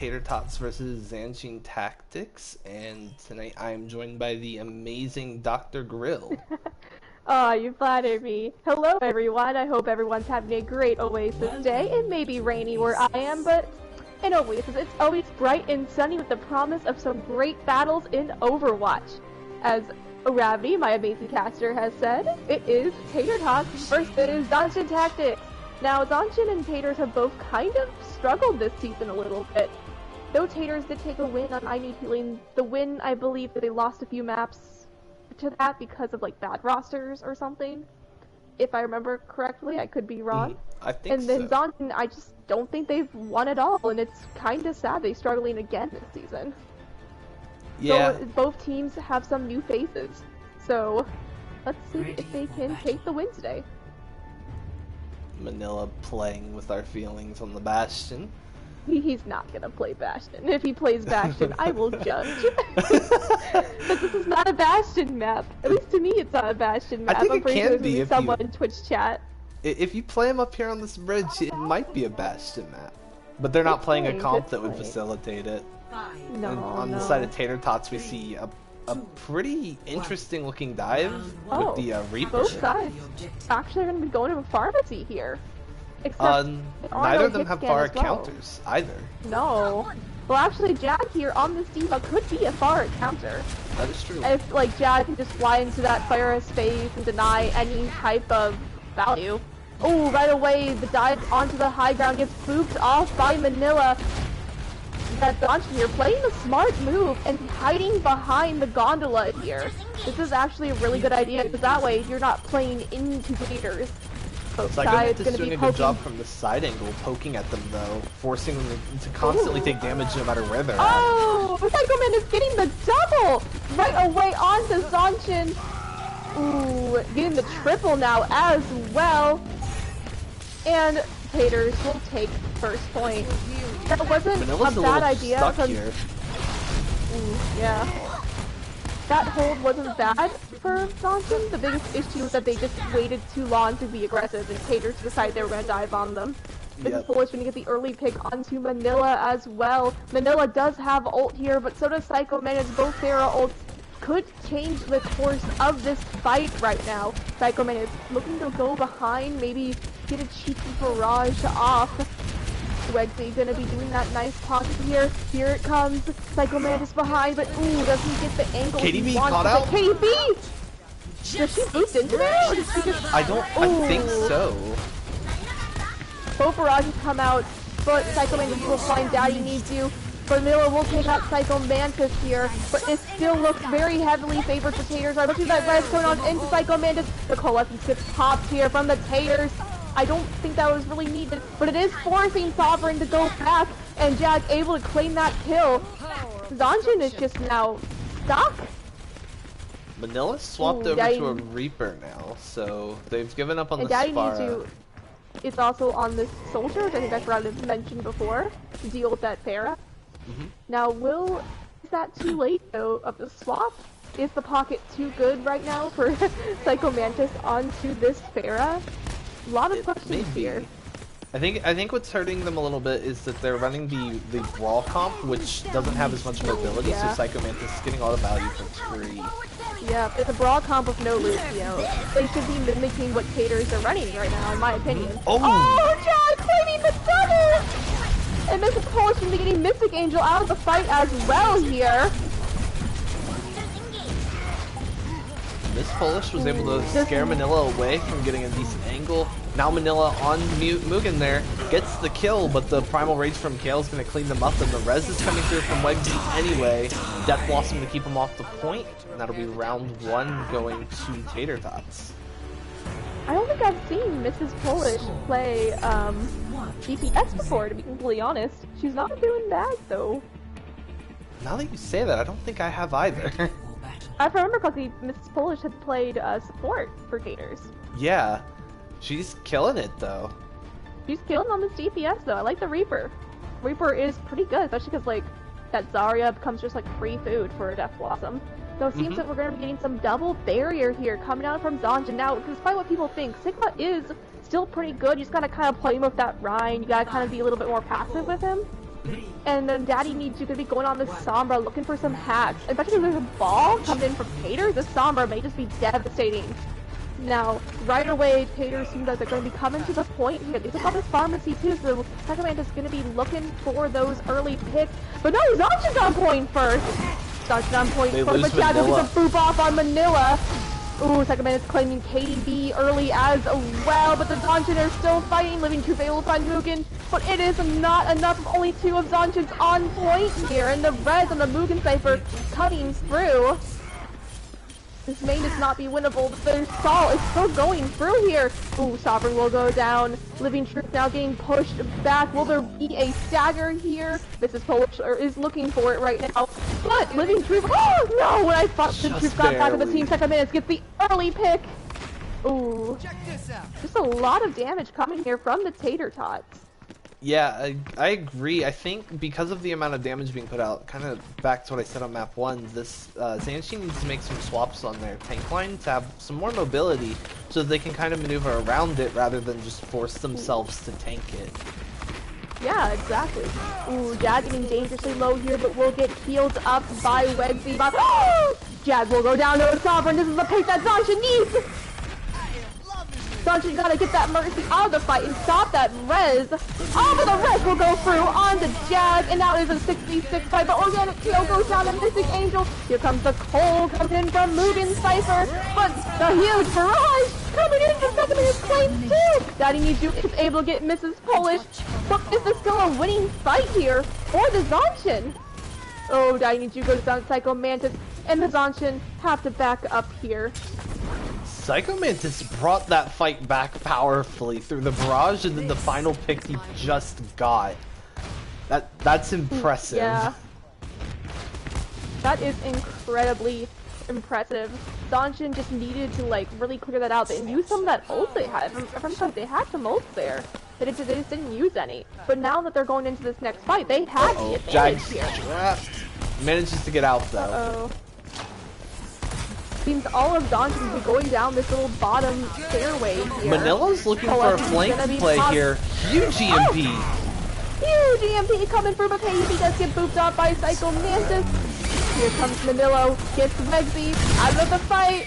Tater-Tots versus Zanshin Tactics, and tonight I am joined by the amazing Dr. Grill. Aw, you flatter me. Hello everyone, I hope everyone's having a great Oasis day. It may be rainy where I am, but in Oasis it's always bright and sunny with the promise of some great battles in Overwatch. As Gravity, my amazing caster, has said, it is Tater-Tots versus Zanshin Tactics. Now, Zanshin and Taters have both kind of struggled this season a little bit. Though Taters did take a win on I Need Healing, the win, I believe that they lost a few maps to that because of like bad rosters or something. If I remember correctly, I could be wrong. I think and then Zanshin, I just don't think they've won at all, and it's kind of sad they're struggling again this season. Yeah. So both teams have some new faces. So let's see if they can take the win today. Manila playing with our feelings on the Bastion. He's not gonna play Bastion. If he plays Bastion, I will judge. But this is not a Bastion map. At least to me, it's not a Bastion map. I think I'm it pretty sure can be there's if someone you... in Twitch chat. If you play him up here on this bridge, it might be a Bastion map. But they're not playing a comp that would facilitate it. No, and on the side of Tater-Tots, we see a pretty interesting looking dive with the Reaper. Both sides actually are going to be going to a pharmacy here. Except neither of them have far counters either. No. Well, actually, Jag here on this D.Va could be a far counter. That is true. If, like, Jag can just fly into that fire space and deny any type of value. Oh, right away, the dive onto the high ground gets booped off by Manila. That Zanshin here playing a smart move and hiding behind the gondola here. This is actually a really good idea, because that way you're not playing into Taters. Both sides going to doing a good job from the side angle, poking at them though, forcing them to constantly take damage no matter where they're at. Oh, Psycho Man is getting the double right away onto Zanshin. Ooh, getting the triple now as well. And Taters will take first point. That wasn't a bad idea. Here. Ooh, yeah. That hold wasn't bad for Zanshin. The biggest issue was that they just waited too long to be aggressive, and Taters decided they were going to dive on them. Mrs. Polish going to get the early pick onto Manila as well. Manila does have ult here, but so does Psycho Man, as both Pharah ults could change the course of this fight right now. Psycho Man is looking to go behind, maybe get a cheeky barrage off. Wegsy gonna be doing that nice pocket here. Here it comes. Psycho Man is behind, but ooh, doesn't get the angle KDB he wants. caught out? KDB! Does she boost into there? Or does she just... I think so. Both barrages come out, but Psycho Man will find Daddy Needs You. Vanilla will take out Psycho Mantis here, but it still looks very heavily favored for Taters. Right, looking at that res going on into Psycho Mantis. The Coalescence gets popped here from the Taters. I don't think that was really needed, but it is forcing Sovereign to go back, and Jag able to claim that kill. Zanshin is just now stuck. Manila swapped over to a Reaper now, so they've given up on the Daddy Spara. Needs You is also on this Soldier, which I think I forgot to mention before, to deal with that Pharah. Now, is that too late though of the swap? Is the pocket too good right now for Psycho Mantis onto this Pharah? A lot of questions here. I think what's hurting them a little bit is that they're running the Brawl comp, which doesn't have as much mobility, so Psycho Mantis is getting all the value for free. Yeah, it's a Brawl comp with no loot, you know. They should be mimicking what Taters are running right now, in my opinion. Oh, John claiming the double! And Mrs. Polish is getting Mystic Angel out of the fight as well here. Miss Polish was able to scare Manila away from getting a decent angle. Now Manila on Mugen there gets the kill, but the Primal Rage from Kale is going to clean them up, and the res is coming through from Wegsy anyway. Death Blossom to keep him off the point, and that'll be round one going to Tater-Tots. I don't think I've seen Mrs. Polish play DPS before, to be completely honest. She's not doing bad though. Now that you say that, I don't think I have either. If I remember correctly, Mrs. Polish had played support for Taters. Yeah, she's killing it though. She's killing on this DPS though. I like the Reaper. Reaper is pretty good, especially because like that Zarya becomes just like free food for a Death Blossom. So it seems that we're going to be getting some double barrier here coming out from Zanshin. Now, despite what people think, Sigma is still pretty good. You just got to kind of play him with that Rhine. You got to kind of be a little bit more passive with him. And then Daddy needs you to be going on this Sombra looking for some hacks. Especially if there's a ball coming in from Tater, this Sombra may just be devastating. Now, right away, Tater seems like they're going to be coming to the point here. They took out this pharmacy too, so Second Man is going to be looking for those early picks. But no, Zanshin's on point first. Zanshin on point first, but Jazz will get the boop off on Manila. Ooh, Second Man is claiming KDB early as well, but the Zanshin are still fighting. Living Truth able to find Mugen, but it is not enough. Only 2 of Zanshin's on point here, and the Rez on the Mugen Cypher cutting through. This may just not be winnable, but their stall is still going through here. Ooh, Sovereign will go down. Living Truth now getting pushed back. Will there be a stagger here? Mrs. Polish is looking for it right now. But Living Truth, oh no! When I thought the Truth got back in the team, Second Minutes gets the early pick. Ooh, just a lot of damage coming here from the Tater-Tots. Yeah, I agree. I think because of the amount of damage being put out, kind of back to what I said on map 1, this Zanshin needs to make some swaps on their tank line to have some more mobility so that they can kind of maneuver around it rather than just force themselves to tank it. Yeah, exactly. Ooh, Jad getting dangerously low here, but will get healed up by Wegsy. Jad will go down to a Sovereign. This is the pick that Zanshin needs! Zanshin gotta get that Mercy out of the fight and stop that Rez. Oh, but the Rez will go through on the Jag, and now it is a 6v6 fight, but Organic KO goes down to Mystic Angel. Here comes the Cole coming in from Mugen Cypher, but the huge barrage coming in from Second Minute's claim too. Daddy Needs You is able to get Mrs. Polish, but is this still a winning fight here for the Zanshin? Oh, Daddy Needs You goes down Psycho Mantis, and the Zanshin have to back up here. Psycho Mantis brought that fight back powerfully through the barrage and then the final pick he just got. That's impressive. Yeah. That is incredibly impressive. Zanshin just needed to like really clear that out and use some of that ult they had. From they had some ults there. They just didn't use any. But now that they're going into this next fight, they have the advantage here. Manages to get out though. Uh-oh. Seems all of Zanshin will be going down this little bottom stairway here. Manila's looking for a flank play here. Huge EMP! Oh! Huge EMP coming through, but KDB does get booped off by Psycho Mantis. Here comes Manila, gets Wegsy out of the fight.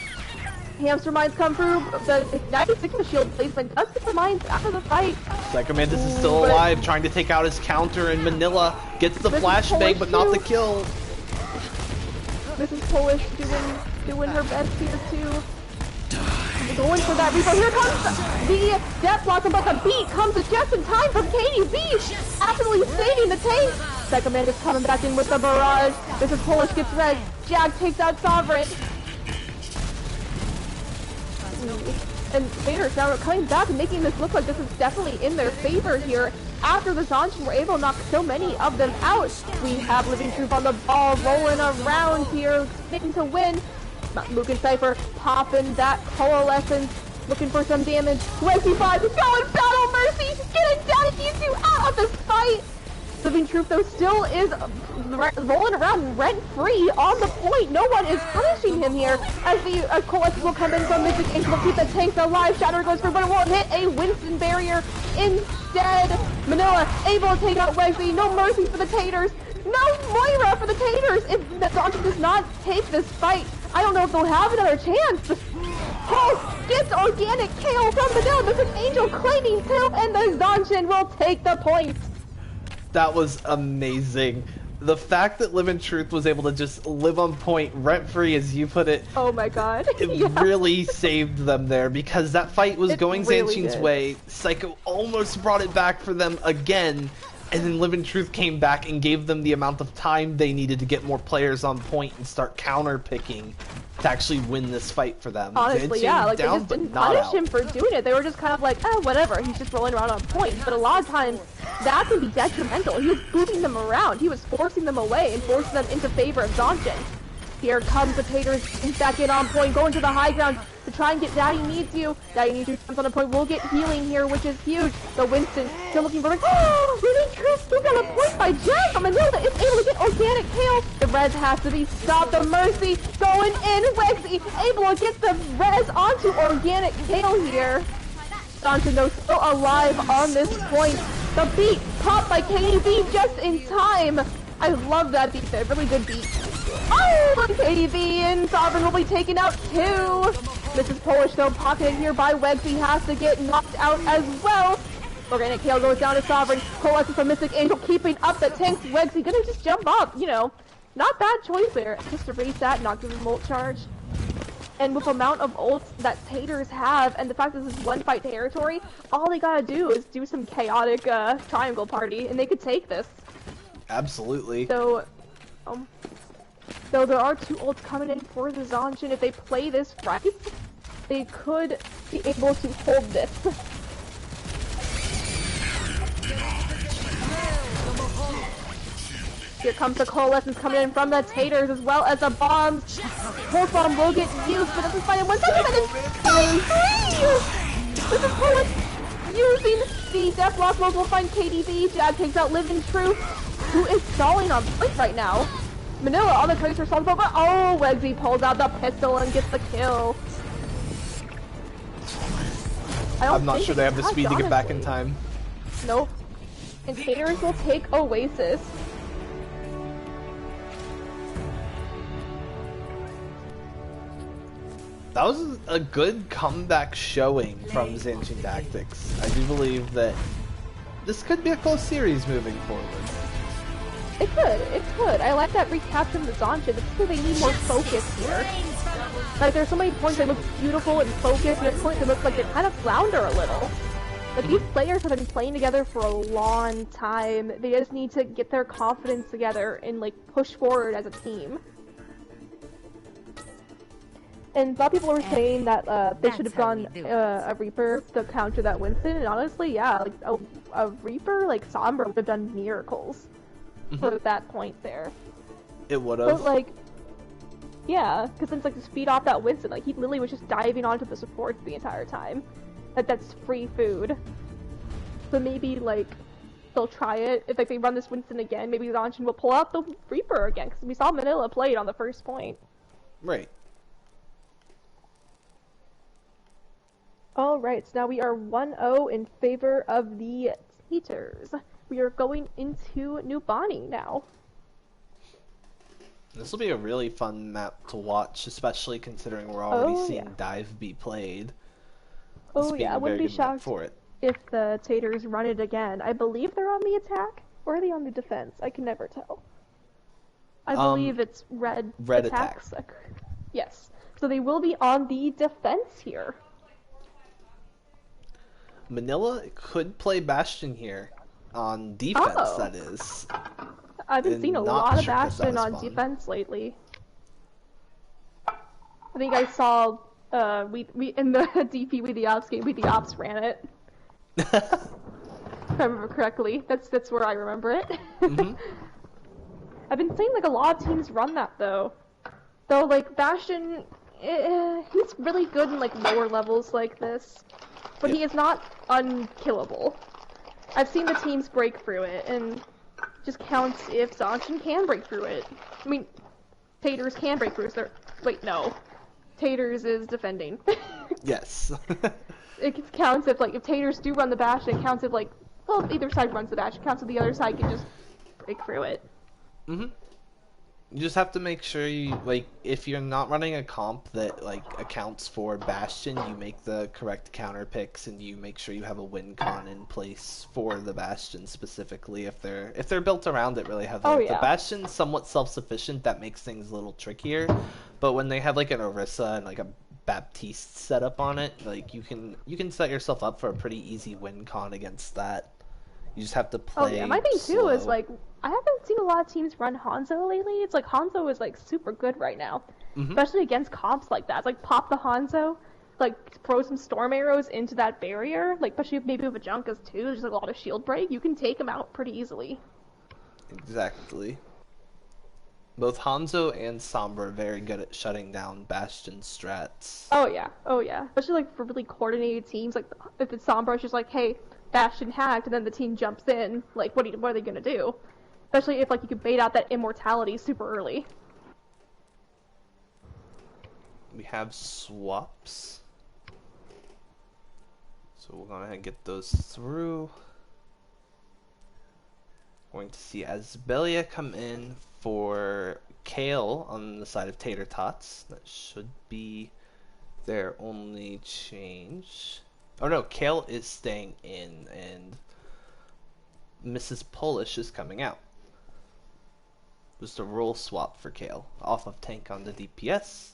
Hamster Mines come through. The 96 shield placement does get the mines out of the fight. Psycho Mantis is still alive, trying to take out his counter, and Manila gets the flashbang, but not the kill. Mrs. Polish doing her best here too. Going for that Reaper. Here comes the Death Blossom, but the beat comes just in time from KDB. Absolutely saving the tank. Psycho Mantis coming back in with the barrage. Mrs. Polish gets red. Jag takes out Sovereign. And Tater's now coming back and making this look like this is definitely in their favor here. After the Zanshin were able to knock so many of them out, we have Living Truth on the ball, rolling around here, getting to win. Mugen Cypher popping that coalescence, looking for some damage. Wegsy 5 is going Battle Mercy, getting Daddy Needs You out of this fight. Living Truth though still is rolling around rent-free on the point. No one is punishing him here as the coalescence will come in from Mystic Angel will keep the tanks alive. Shatter goes through, but it won't hit a Winston barrier instead. Manila able to take out Wegsy. No mercy for the Taters. No Moira for the Taters. If the Zanshin does not take this fight, I don't know if they'll have another chance. Pulse gets organic KO from Manila. Mystic Angel claiming kill, and the Zanshin will take the point. That was amazing. The fact that Living Truth was able to just live on point rent-free, as you put it. Oh my god. It really saved them there because that fight was going Zanshin's way. Psycho almost brought it back for them again. And then Living Truth came back and gave them the amount of time they needed to get more players on point and start counter-picking to actually win this fight for them. Honestly, yeah, like they just didn't punish him for doing it. They were just kind of like, oh, whatever, he's just rolling around on point. But a lot of times, that can be detrimental. He was moving them around. He was forcing them away and forcing them into favor of Zanshin. Here comes the Taters back in on point, going to the high ground to try and get Daddy Needs You. Daddy Needs You comes on a point. We'll get healing here, which is huge. The Winston still looking for like, oh, Living Truth still got a point by Jag, but Manila is able to get organic kill. The Rez has to be stopped. The Mercy going in. Wegsy able to get the Rez onto organic kill here. Zanshin though still alive on this point. The beat popped by KDB just in time. I love that beat there. Really good beat. Oh, KDB and Sovereign will be taken out too. Mrs. Polish though pocketed here by Wegsy has to get knocked out as well. Organic Kale goes down to Sovereign. Coalescence from Mystic Angel keeping up the tanks. Wegsy gonna just jump up, you know. Not bad choice there. Just to reset, not give him ult charge. And with the amount of ults that Taters have, and the fact that this is one fight territory, all they gotta do is do some chaotic triangle party, and they could take this. Absolutely. So, though there are 2 ults coming in for the Zanshin, if they play this right, they could be able to hold this. Here comes the coalescence coming in from the Taters as well as the bombs. Pulse bomb will get used, but this is fine in 1 second and it's This is Polish using the Deathlock mode. We'll find KDB. Jag takes out Living Truth, who is stalling on point right now. Manila on the Tracer stalls over. Oh, Wegsy pulls out the pistol and gets the kill. I'm not sure they have the speed to get back in time. Nope. And Taters will take Oasis. That was a good comeback showing from Zanshin Tactics. I do believe that this could be a close series moving forward. It could. I like that recap from the Zanshin. It's because they need more focus here. Like, there's so many points that look beautiful and focused, and there's points that look like they kind of flounder a little. But these players have been playing together for a long time. They just need to get their confidence together and, like, push forward as a team. And a lot of people were saying that they should have gone a Reaper to counter that Winston, and honestly, yeah, like a Reaper like Sombra would have done miracles for that point there. It would have. But like, yeah, because since like to speed off that Winston, like he literally was just diving onto the supports the entire time. That's free food. So maybe like they'll try it if like they run this Winston again. Maybe Zanshin will pull out the Reaper again because we saw Manila play it on the first point. Right. Alright, so now we are 1-0 in favor of the Taters. We are going into New Bonnie now. This will be a really fun map to watch, especially considering we're already seeing Dive be played. Oh yeah, I wouldn't be shocked if the Taters run it again. I believe they're on the attack, or are they on the defense? I can never tell. I believe it's red attacks. Yes, so they will be on the defense here. Manila could play Bastion here, on defense that is. I've been seeing a lot of Bastion on defense lately. I think I saw, we in the DP with the Ops game, we the Ops ran it. If I remember correctly. That's where I remember it. I've been seeing like a lot of teams run that though. Though like Bastion, he's really good in like lower levels like this. But he is not unkillable. I've seen the teams break through it, and just counts if Zanshin can break through it. I mean, Taters can break through it. Wait, no. Taters is defending. Yes. It counts if, like, if Taters do run the bash, it counts if, like, well, if either side runs the bash, it counts if the other side can just break through it. You just have to make sure you, like, if you're not running a comp that, like, accounts for Bastion, you make the correct counter picks and you make sure you have a win con in place for the Bastion specifically if they're built around it really heavily. The Bastion's somewhat self-sufficient, that makes things a little trickier, but when they have, like, an Orisa and, like, a Baptiste setup on it, like, you can set yourself up for a pretty easy win con against that. You just have to play. Oh yeah, my thing slow. Too is like I haven't seen a lot of teams run Hanzo lately. It's like Hanzo is like super good right now, especially against comps like that. It's like pop the Hanzo, like throw some storm arrows into that barrier, like especially maybe with a Junkas too. There's like a lot of shield break. You can take them out pretty easily. Exactly. Both Hanzo and Sombra are very good at shutting down Bastion strats. Oh yeah, especially like for really coordinated teams. Like if it's Sombra, it's just like, hey, Bastion hacked, and then the team jumps in. Like, what are they gonna do? Especially if like you can bait out that immortality super early. We have swaps, so we'll go ahead and get those through. Going to see Asbelia come in for Kale on the side of Tater-Tots. That should be their only change. Oh no, Kale is staying in, and Mrs. Polish is coming out. Just a role swap for Kale. Off of tank on the DPS.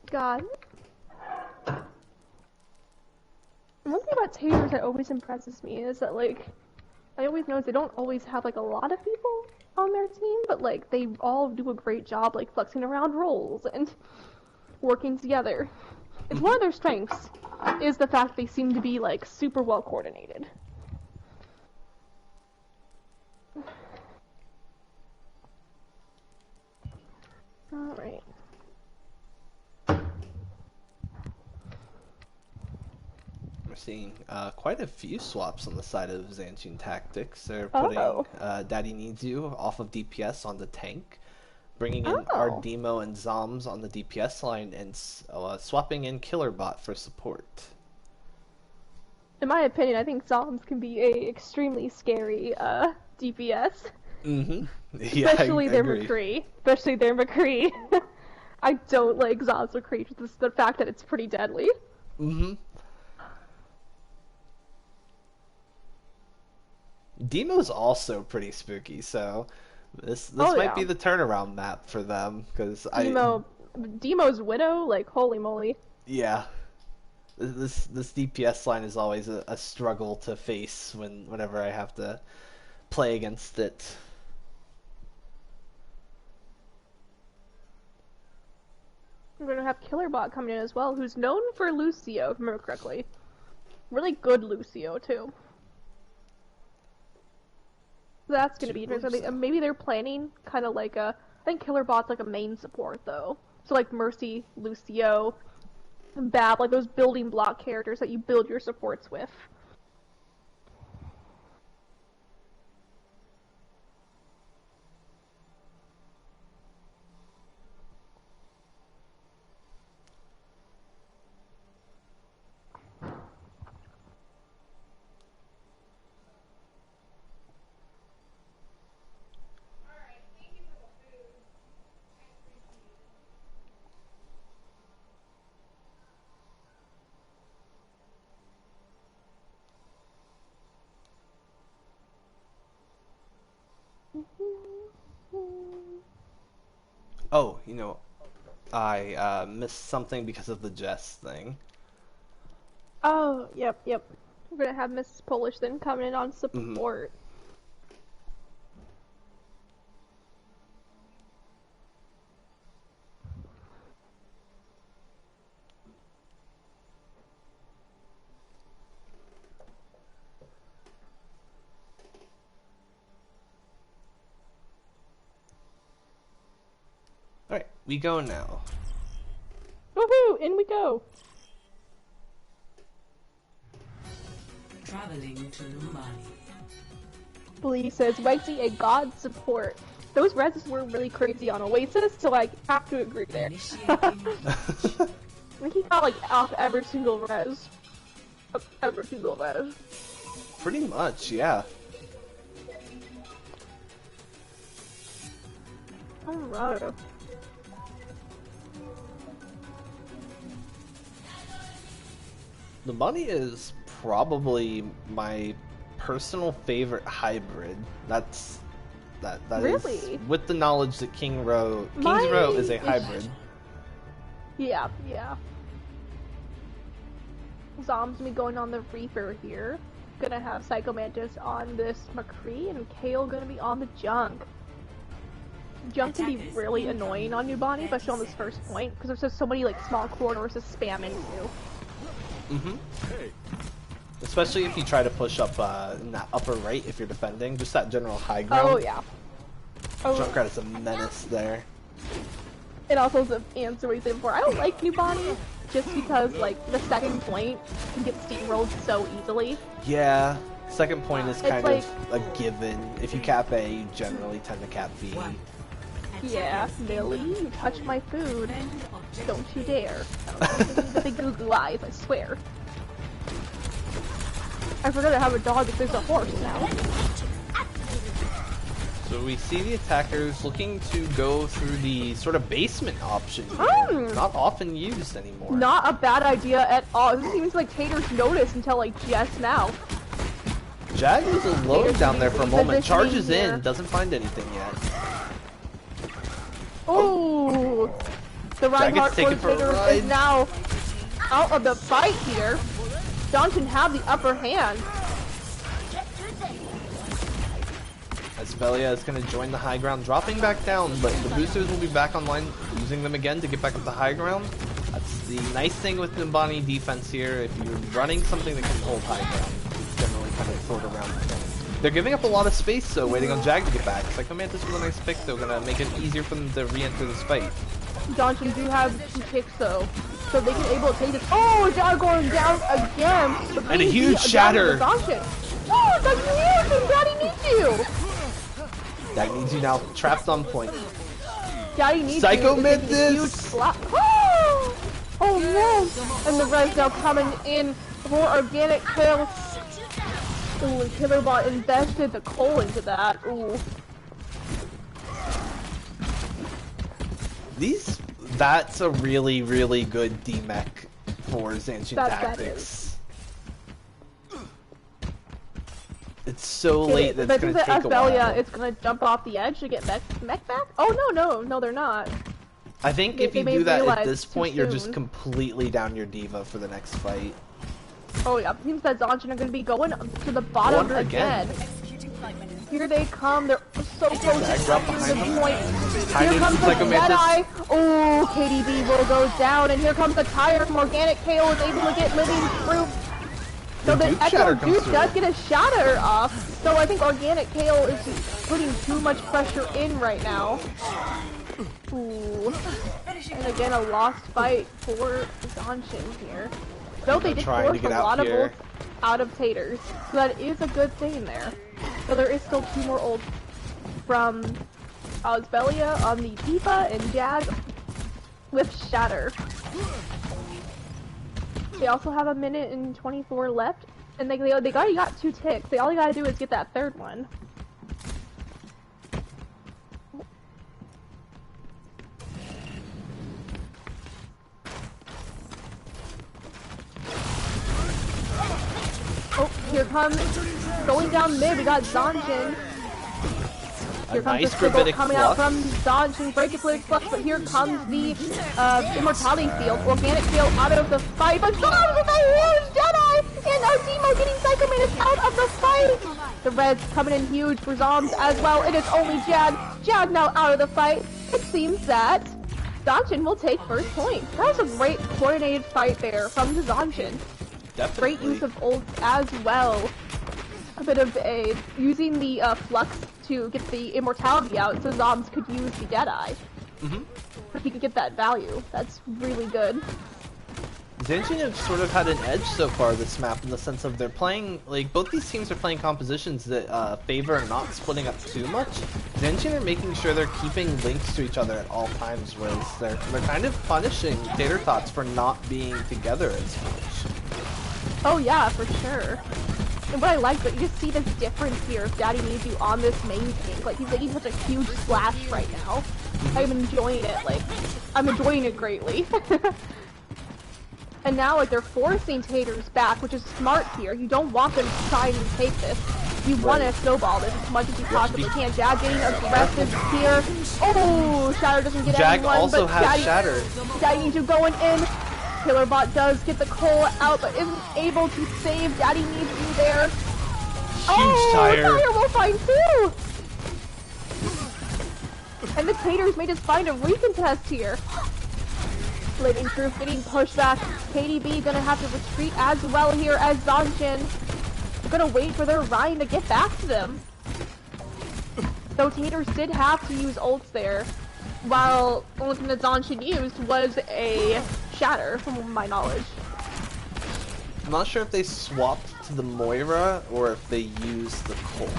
God. One thing about Taters that always impresses me is that, like, I always notice they don't always have, like, a lot of people on their team, but, like, they all do a great job, like, flexing around roles and working together. It's one of their strengths, is the fact they seem to be, like, super well coordinated. Alright. We're seeing quite a few swaps on the side of Zanshin Tactics. They're putting Daddy Needs You off of DPS on the tank, bringing in our Demo and Zoms on the DPS line, and swapping in Killerbot for support. In my opinion, I think Zoms can be a extremely scary DPS. Mm-hmm. Yeah, Especially their McCree. Especially their McCree. I don't like Zoms McCree, just the fact that it's pretty deadly. Mm-hmm. Demo's also pretty spooky, so this might be the turnaround map for them, because Demo's Widow, like, holy moly. Yeah. This DPS line is always a struggle to face whenever I have to play against it. We're gonna have Killerbot coming in as well, who's known for Lucio, if I remember correctly. Really good Lucio, too. That's gonna be interesting. Maybe they're planning kind of like I think Killerbot's like a main support, though. So, like, Mercy, Lucio, Bab, like those building block characters that you build your supports with. Oh, you know, I missed something because of the Jess thing. Oh, yep. We're gonna have Mrs. Polish then coming in on support. Alright, we go now. Woohoo! In we go! Traveling to Lumani. Blee says, Whitey, a god support. Those reses were really crazy on Oasis, so I have to agree there. I think he got, like, off every single res. Every single res. Pretty much, yeah. Alright. The bunny is probably my personal favorite hybrid. That really? is with the knowledge that King's Row is a hybrid. Yeah. Zom's gonna be going on the Reaper here. Gonna have Psycho Mantis on this McCree, and Kale gonna be on the Junk. Junk can be really annoying on Nubani, especially on this first point, because there's just so many like small corridors to spam into. Especially if you try to push up in that upper right if you're defending, just that general high ground. Oh yeah. Junkrat is a menace there. It also is an answer what he's in for. I don't like Nubani just because like the second point can get steamrolled so easily. Yeah, second point is kind like, of a given. If you cap A, you generally tend to cap B. Yeah, Millie, you touch my food. Don't you dare. The big goo eyes, I swear. I forgot I have a dog if there's a horse now. So we see the attackers looking to go through the sort of basement option here. Not often used anymore. Not a bad idea at all. It doesn't even seem like Tater's noticed until like just now. Jag was alone Tater's down there for a moment, charges here. in, doesn't find anything yet. Oh, the Reinhardt taken for a Tater ride. is now out of the fight here. Zanshin have the upper hand. Aspelia is going to join the high ground, dropping back down, but the boosters will be back online, using them again to get back up the high ground. That's the nice thing with Nimbani defense here. If you're running something that can hold high ground, it's generally kind of sort around the thing. They're giving up a lot of space, though, waiting on Jag to get back. Psychomantis was a nice pick, though, going to make it easier for them to re-enter this fight. Zanshin do have 2 kicks though, so they can able to take this. Oh, Jag going down again. And a huge shatter. Oh, that's huge, and Daddy needs you. That needs you now trapped on point. Daddy needs Psychomantis! Huge slap. Oh! Oh no! And the res now coming in for organic kills. Ooh, and Killerbot invested the coal into that. Ooh. That's a really, really good D-mech for Zanshin Tactics. It's so late that it's going to take a while. It's going to jump off the edge to get mech back? Oh, no, they're not. I think if you do that at this point, you're just soon. completely down your diva for the next fight. Oh yeah, it seems that Zanshin are going to be going to the bottom again. Here they come, they're so close to the point. Here comes the Jedi. Oh, KDB will go down, and here comes the tire from Organic KO is able to get living through. So the Echo Duke does get a shatter off, so I think Organic KO is putting too much pressure in right now. Ooh. And again, a lost fight for Zanshin here. Though they did force a lot of ults out of Taters, so that is a good thing there. So there is still 2 more ults from Aspelia on the Tifa and Jag with Shatter. They also have 1 minute and 24 left, and they already got 2 ticks. All you gotta do is get that 3rd one. Oh, here comes, going down mid, we got Zanshin. Here comes the Squiggle coming out from Zanshin, Breakablade Flux, but here comes the Immortality Field, Organic Field out of the fight, but Zombs with a huge Jedi! And our Demo getting Psychomantis out of the fight! The Reds coming in huge for Zombs as well, it is only Jag. Jag now out of the fight. It seems that Zanshin will take first point. That was a great coordinated fight there from the Zanshin. Definitely. Great use of ults as well. A bit of using the flux to get the immortality out, so Zombs could use the Deadeye. If he could get that value, that's really good. Zanshin have sort of had an edge so far this map in the sense of they're playing, like, both these teams are playing compositions that favor not splitting up too much. Zanshin are making sure they're keeping links to each other at all times, whereas they're kind of punishing Tater-Tots for not being together as much. Oh yeah, for sure. And what I like, but you just see this difference here if Daddy needs you on this main tank. Like, he's making such a huge splash right now. I'm enjoying it, like, I'm enjoying it greatly. And now, like, they're forcing Taters back, which is smart here. You don't want them to try and take this. You want to snowball this as much as you possibly can. Jag getting aggressive here. Oh, Shatter doesn't get Jag anyone, also but has Shatter. Daddy needs you going in. Killerbot does get the coal out, but isn't able to save. Daddy needs you there. Huge tire will find 2! And the Taters may just find a recontest here. Living Proof getting pushed back. KDB gonna have to retreat as well here as Zanshin. Gonna wait for their Ryan to get back to them. Though Taters did have to use ults there, while the only thing that Zanshin used was a Shatter, from my knowledge. I'm not sure if they swapped to the Moira or if they used the Colt.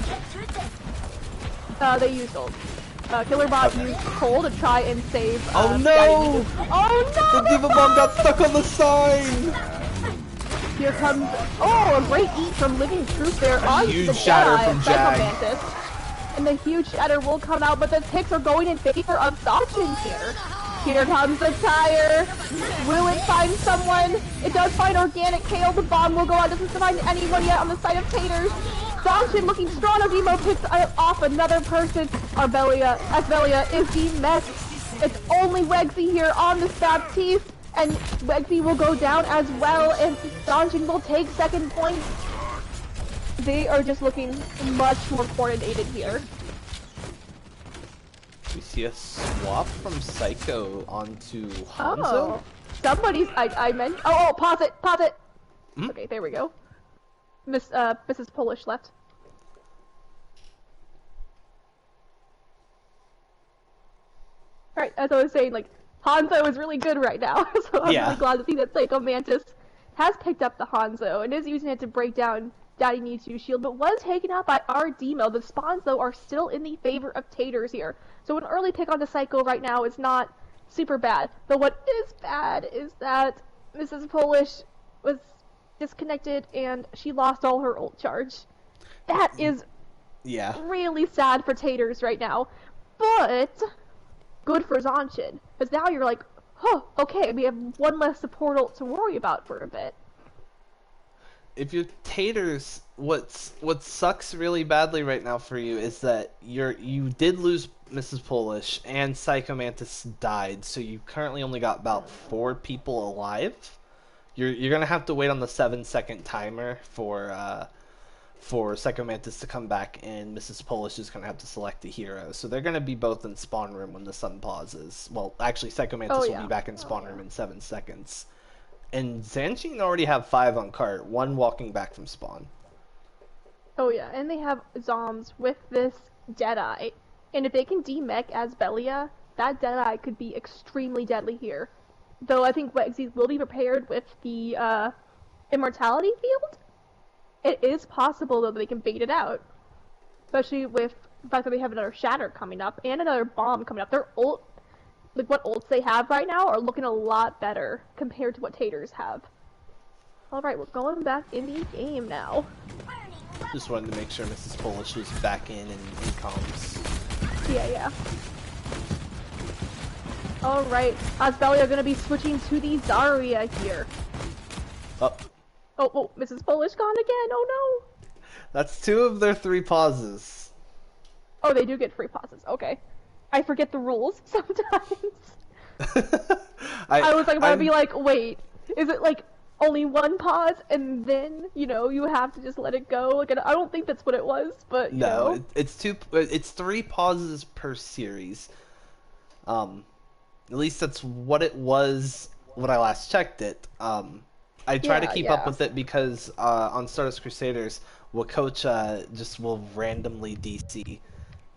They used ult. Killerbot used Cole to try and save. Oh no! Oh no! The Diva Bomb got stuck on the sign! Here comes, a great eat from Living Truth there on huge the shatter Jedi from Psycho Jag. Mantis. And the huge shatter will come out, but the picks are going in favor of Zanshin here. Here comes the tire. Will it find someone? It does find Organic Kale. The bomb will go out. Doesn't find anyone yet on the side of Taters. Zanshin looking strong. Demo picks off another person. Asvelia is de-messed. It's only Wegsy here on this Baptiste. And Wegsy will go down as well. And Zanshin will take second point. They are just looking much more coordinated here. We see a swap from Psycho onto Hanzo. Oh, somebody's. I meant. Oh, pause it. Pause it. Hmm? Okay, there we go. Mrs. Polish left. All right, as I was saying, like Hanzo is really good right now, so I'm really glad to see that Psycho Mantis has picked up the Hanzo and is using it to break down Daddy Mewtwo's shield, but was taken out by our Demo. The spawns, though, are still in the favor of Taters here. So an early pick on the Psycho right now is not super bad. But what is bad is that Mrs. Polish was disconnected and she lost all her ult charge. That is really sad for Taters right now. But good for Zanshin, because now you're like, oh, okay, we have one less support ult to worry about for a bit. If you're Taters, what sucks really badly right now for you is that you did lose Mrs. Polish and Psycho Mantis died, so you currently only got about 4 people alive. You're gonna have to wait on the 7-second timer for Psycho Mantis to come back, and Mrs. Polish is gonna have to select a hero. So they're gonna be both in spawn room when the sun pauses. Well, actually, Psycho Mantis will be back in spawn room in 7 seconds. And Zanshin already have 5 on cart, 1 walking back from spawn. Oh yeah, and they have Zoms with this Deadeye. And if they can demech Asvelia, that Deadeye could be extremely deadly here. Though I think Wegsy will be prepared with the Immortality Field. It is possible though that they can bait it out. Especially with the fact that they have another Shatter coming up and another Bomb coming up. Their ult, like what ults they have right now, are looking a lot better compared to what Taters have. Alright, we're going back in the game now. Just wanted to make sure Mrs. Polish was back in comms. Yeah. Alright, Asvelia gonna be switching to the Zarya here. Oh, Mrs. Polish gone again, oh no! That's 2 of their 3 pauses. Oh, they do get free pauses, okay. I forget the rules sometimes. I was like about to be like, wait, is it like only 1 pause and then, you have to just let it go? Like, I don't think that's what it was, but you know. It's 3 pauses per series. At least that's what it was when I last checked it. I try to keep up with it because on Stardust Crusaders, Wakocha just will randomly DC.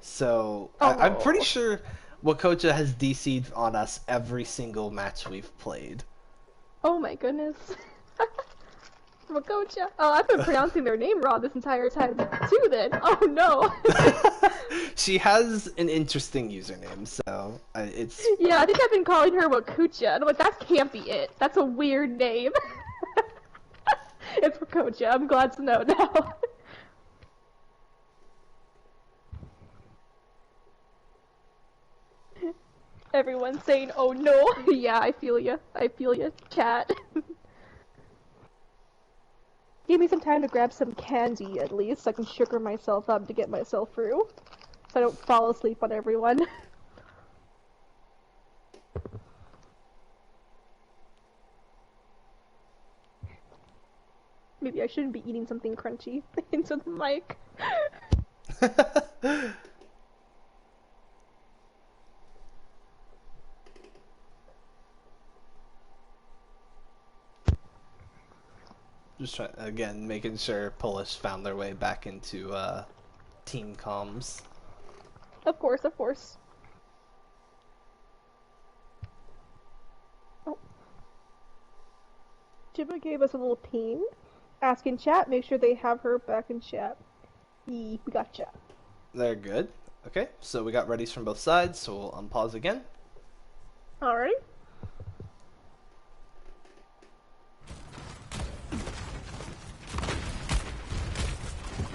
So I'm pretty sure Wakocha has DC'd on us every single match we've played. Oh my goodness. Wakocha. Oh, I've been pronouncing their name wrong this entire time too then. Oh no. She has an interesting username, so it's... Yeah, I think I've been calling her Wakucha, and I'm like, that can't be it. That's a weird name. It's Wakocha, I'm glad to know now. Everyone's saying, oh no. Yeah, I feel ya, chat. Give me some time to grab some candy, at least, so I can sugar myself up to get myself through. So I don't fall asleep on everyone. Maybe I shouldn't be eating something crunchy into the mic. Just trying, again, making sure Polish found their way back into team comms. Of course. Oh. Jibba gave us a little ping. Ask in chat, make sure they have her back in chat. We got chat. They're good. Okay, so we got readies from both sides, so we'll unpause again. Alright.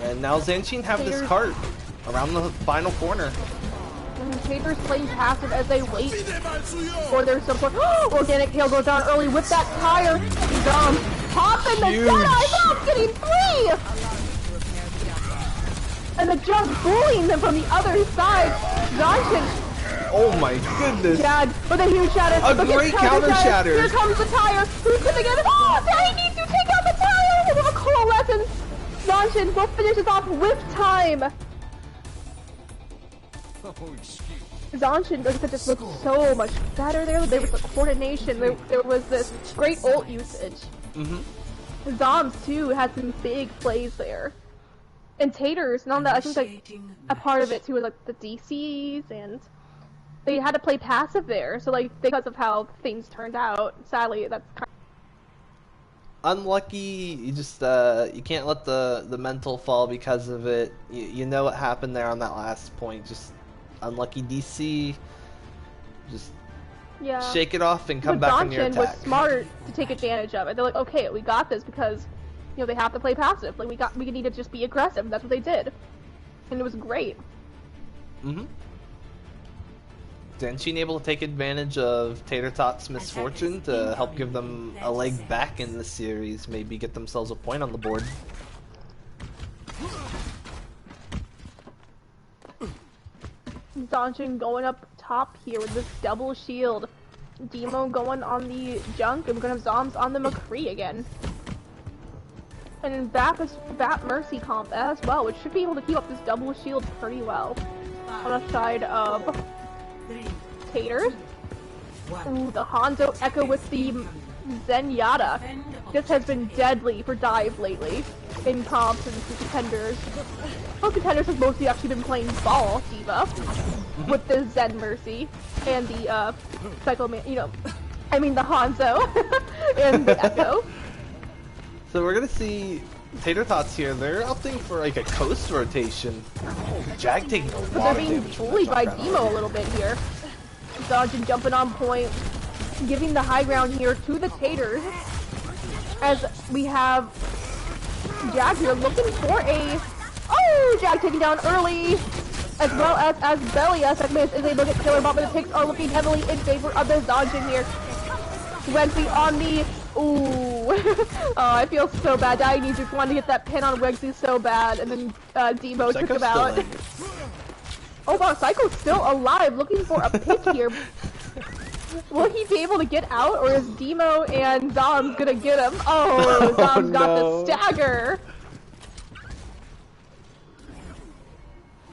And now Zanshin have this cart around the final corner. And Tater's playing passive as they wait for their support. Organic Hail goes down early with that tire. Popping the Jedi, Zom's getting 3! And the just bullying them from the other side. Zanshin. Oh my goodness. Jag with a huge shatter. A great counter shatter. Here comes the tire. Who's gonna get it? Oh, Daddy needs to take out the tire. With a coalescence. Zanshin will finish this off with time. Zanshin, like I said, just looked so much better there. There was the coordination. There was this great ult usage. Zoms too had some big plays there. And Taters, none of that, I think like a part of it too was like the DCs, and they had to play passive there. So like because of how things turned out, sadly that's kind of unlucky. You just you can't let the mental fall because of it. You know what happened there on that last point. Just unlucky DC. Just shake it off and come back in your attack. Was smart to take advantage of it. They're like, okay, we got this because, you know, they have to play passive. Like we need to just be aggressive. That's what they did, and it was great. Zanshin able to take advantage of Tater-Tots' misfortune to help give them a leg back in the series. Maybe get themselves a point on the board. Zanshin going up top here with this double shield. Demo going on the junk, and we're gonna have Zoms on the McCree again. And back is Bat Mercy comp as well, which should be able to keep up this double shield pretty well. On the side of Taters. Ooh, the Hanzo Echo with the Zenyatta. This has been deadly for Dive lately in comps and contenders. Well, contenders have mostly actually been playing Ball Diva with the Zen Mercy and the Cycle Man, you know, I mean the Hanzo and the Echo. So we're gonna see Tater-Tots here. They're opting for like a coast rotation. Jag taking a lot of damage. But they're being bullied by Demo a little bit here. Zanshin jumping on point, giving the high ground here to the Taters. As we have Jag here looking for a... Oh! Jag taken down early! As well as Belia. Segment is able to get Killer Bomb, but the picks are looking heavily in favor of the Zanshin here. Wegsy on the... Ooh. Oh, I feel so bad. I need to want to get that pin on Wegsy so bad, and then Demo took him out. Oh wow, Psycho's still alive, looking for a pick here. Will he be able to get out, or is Demo and Zom's gonna get him? Oh, Zom's got the stagger!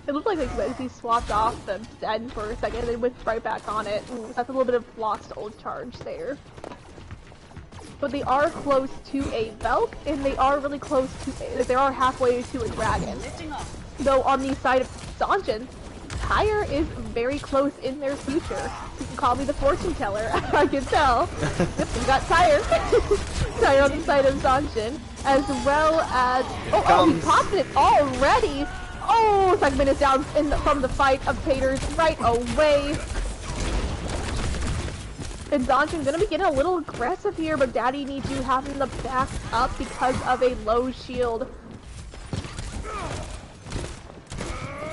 It looked like Wegsy swapped off the Zen for a second and then went right back on it. Ooh, that's a little bit of lost old charge there. But they are close to a Velk, and they are really close to they are halfway to a Dragon. Though on the side of Zanshin, Tyre is very close in their future. You can call me the fortune teller, I can tell. Yep, we got Tyre. Tyre on the side of Zanshin, as well as... Oh, he popped it already! Oh, Segment is down from the fight of Taters right away. And Zanshin gonna be getting a little aggressive here, but Daddy needs you having the back up because of a low shield.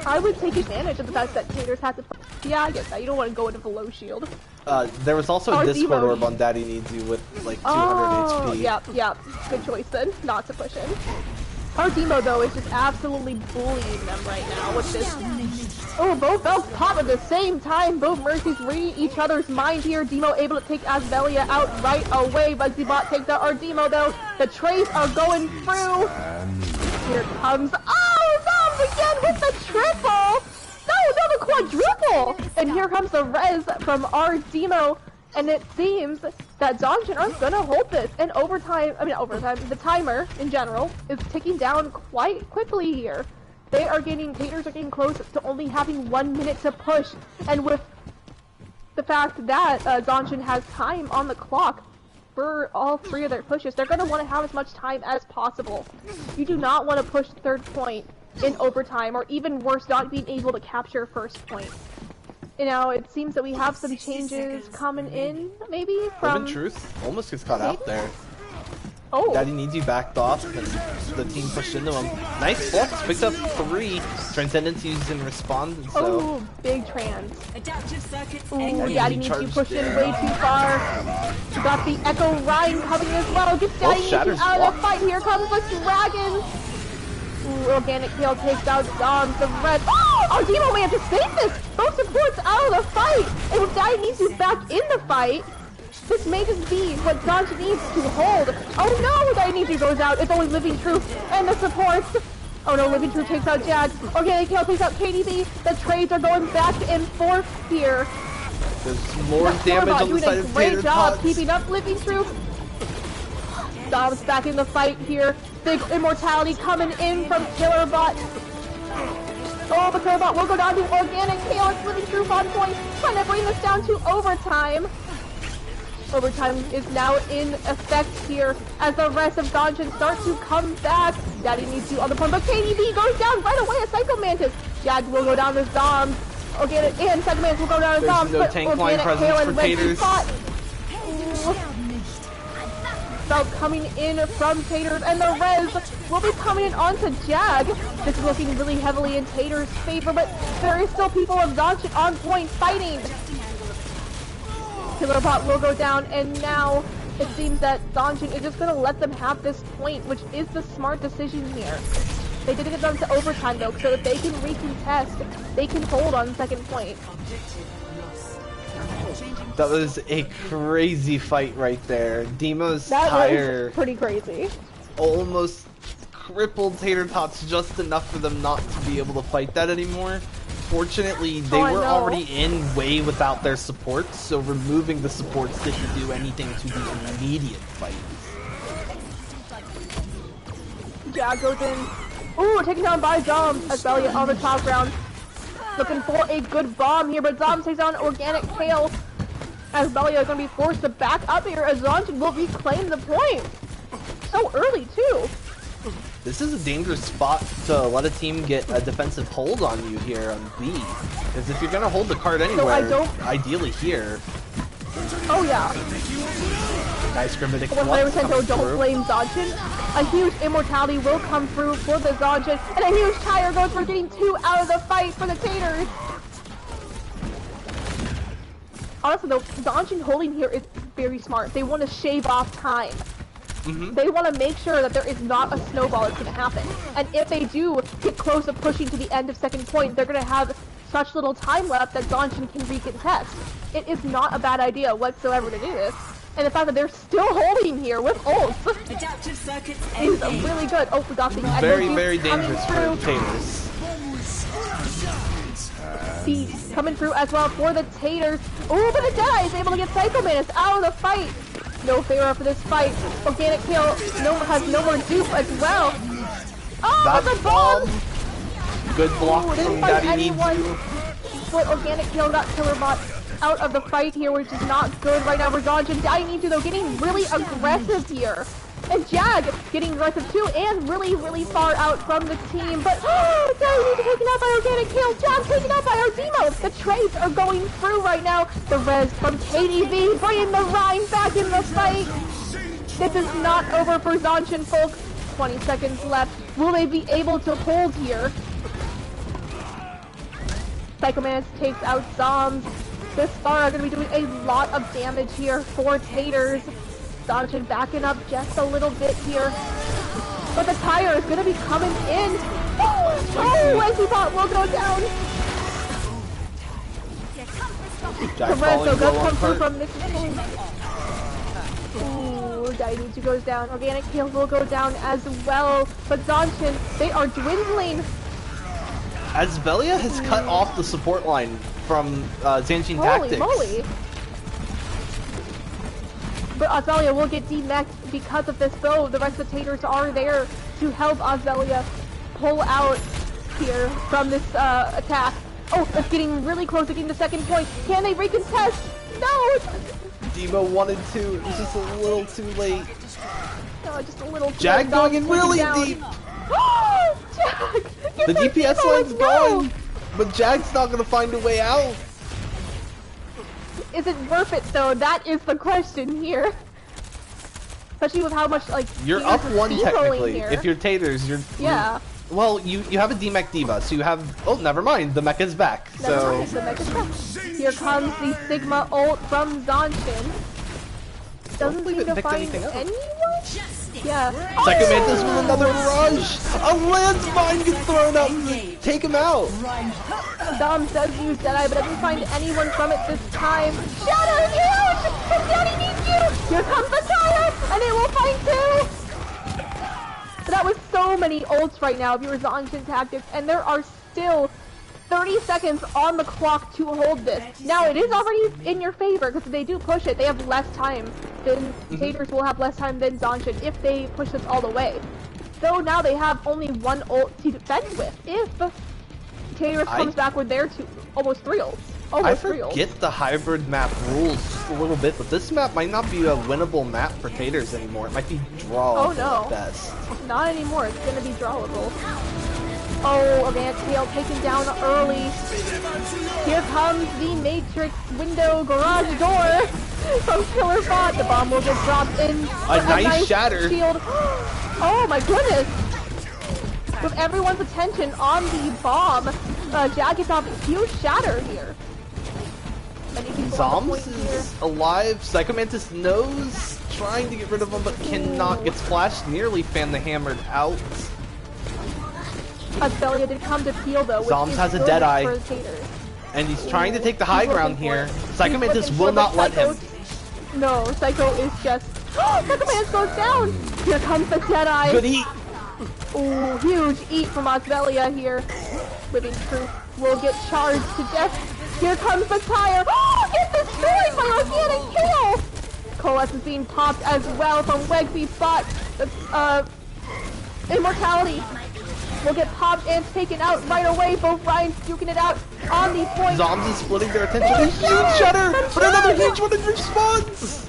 I would take advantage of the fact that Taters had to... Yeah, I get that. You don't want to go into the low shield. There was also a Discord orb on Daddy Needs You with like 200 HP. Yep. Good choice then, not to push in. Our Demo though is just absolutely bullying them right now with this. Oh, both Velks pop at the same time. Both Mercies reading each other's mind here. Demo able to take Asvelia out right away, but Zbot takes out our Demo though. The trays are going through. Here comes... Oh, Zombs again with the triple! No, the quadruple! And here comes the res from our Demo. And it seems that Zanshin are gonna hold this. And the timer in general is ticking down quite quickly here. Taters are getting close to only having 1 minute to push. And with the fact that Zanshin has time on the clock for all three of their pushes, they're gonna want to have as much time as possible. You do not want to push third point in overtime, or even worse, not being able to capture first point. You know, it seems that we have some changes coming in, maybe, from... Truth almost gets caught out there. Oh. Daddy Needs You backed off, and the team pushed into him. Nice flux, picked up 3. Transcendence used in response, so... Oh, big trans. Adaptive circuits. Ooh, Daddy Needs You pushed in way too far. We got the Echo Rhine coming as well. Gets Daddy Needs You out of the fight. Here comes the dragon. Ooh, Organic Tail takes out Dom, the red. Oh, our Demo man to save this. Both supports out of the fight. And with Daddy Needs You back in the fight, this may just be what Zanshin needs to hold. Oh no, Daddy Needs You goes out. It's only Living Truth and the supports. Oh no, Living Truth takes out Jag. Organic Tail takes out KDB. The trades are going back and forth here. There's more damage on the side of Tater-Tots. Great job keeping up Living Truth. Dom's back in the fight here. Big immortality coming in from Killerbot. Oh, the Killerbot will go down to Organic Tail. It's Living Truth on point. Trying to bring this down to overtime. Overtime is now in effect here as the rest of Zanshin start to come back. Daddy Needs You on the point, but KDB goes down right away as Psycho Mantis. Jag will go down as Dom. Organic and Psycho Mantis will go down as Dom. No tank line presence for Taters. Spell coming in from Taters, and the res will be coming in onto Jag. This is looking really heavily in Taters' favor, but there is still people of Zanshin on point fighting. Killerbot will go down, and now it seems that Zanshin is just going to let them have this point, which is the smart decision here. They did get them to overtime though, so if they can recontest, they can hold on second point. That was a crazy fight right there. Demo's That tire was pretty crazy. almost crippled Tater-Tots just enough for them not to be able to fight that anymore. Fortunately, they were already in way without their supports, so removing the supports didn't do anything to the immediate fight. Jag goes in. Ooh, taken down by Dom as Belly on the top round. Looking for a good bomb here, but Dom takes down Organic Tail. As Belly is going to be forced to back up here as Zanshin will reclaim the point. So early, too. This is a dangerous spot to let a team get a defensive hold on you here on B. Because if you're going to hold the card anywhere, ideally here. Oh yeah. Nice Grimmitic 100% don't blame Zanshin. A huge immortality will come through for the Zanshin, and a huge tire goes for getting 2 out of the fight for the Taters. Honestly though, Zanshin holding here is very smart. They want to shave off time. They want to make sure that there is not a snowball that's going to happen. And if they do get close to pushing to the end of second point, they're going to have such little time left that Zanshin can recontest. It is not a bad idea whatsoever to do this. And the fact that they're still holding here with ults is really good. Oh, we got the very, very dangerous for Taters. Beast coming through as well for the Taters. Oh, but the Deadeye is able to get Psycho Mantis out of the fight. No favor for this fight. Organic Tail has no more dupe as well. Oh, that the bomb! Good block from Daddy Needs You. But Organic Tail got Killerbot out of the fight here, which is not good right now for Zanshin. Daddy Needs You though getting really aggressive here. And Jag getting aggressive too, and really, really far out from the team. But Daddy Needs You taken out by Organic Tail. Jag taken out by our Demo. The trades are going through right now. The res from KDB bringing the Rhine back in the fight. This is not over for Zanshin, folks. 20 seconds left. Will they be able to hold here? Psycho Mantis takes out Zombs. This far are going to be doing a lot of damage here for Taters. Zanshin backing up just a little bit here. But the tire is going to be coming in. Oh, Anti-Bot will go down. The Rezo does come through from this point. Ooh, Daddy Needs You goes down. Organic Tail will go down as well. But Zanshin, they are dwindling. Asvelia has cut off the support line from Zanshin Holy Tactics. Moly. But Asvelia will get demexed because of this, though. The rest of the Taters are there to help Asvelia pull out here from this attack. Oh, it's getting really close to getting the second point. Can they recontest? No! Demo wanted to. It was just a little too late. No, just a little too Jag late. going in really deep. Jag! The DPS line's gone, but Jag's not going to find a way out. Is it worth it though? That is the question here. Especially with how much, like, You're Taters up are one steamrolling technically. here. If you're Taters, you're... Yeah. Well, you have a D-Mech Diva, so you have... Oh, never mind. The mech is back. Never mind, the mech is back. Here comes the Sigma ult from Zanshin. Doesn't seem to find anyone? Yeah. Second Mantis with another barrage! A landmine gets thrown up! Take him out! Dom does use Deadeye, but doesn't find anyone from it this time. Shadow, huge! His daddy needs you! Here comes the tire, and it will find two! That was so many ults right now if you were Zanshin Tactics, and there are still 30 seconds on the clock to hold this. Now, it is already in your favor, because if they do push it, they have less time. Then Taters will have less time than Zanshin if they push this all the way. So now they have only one ult to defend with. If Taters comes back with their almost three ults. I forget the hybrid map rules just a little bit, but this map might not be a winnable map for Taters anymore. It might be drawable at best. Not anymore. It's going to be drawable. Oh, Advanced Tail taken down early. Here comes the Matrix window garage door from Killer Bot. The bomb will get dropped in. A nice shatter. Shield. Oh my goodness. With everyone's attention on the bomb, Jack gets off a huge shatter here. Zoms is alive. Psycho Mantis knows, trying to get rid of him, but cannot. Gets flashed, nearly fan the hammered out. Aspelia did come to peel though. Zoms has a Deadeye, and he's trying to take the high ground here. Psycho Mantis will not let him. No, Psycho is just... Psycho Mantis goes down! Here comes the Deadeye! Good eat! Ooh, huge eat from Aspelia here. Living Truth will get charged to death. Here comes the tire! Oh, get destroyed by Organic Kill! Coalesce is being popped as well from Wegsy's bot. Immortality will get popped and taken out right away. Both Ryans duking it out on the point. Zoms is splitting their attention. A huge shatter! But another huge one in response!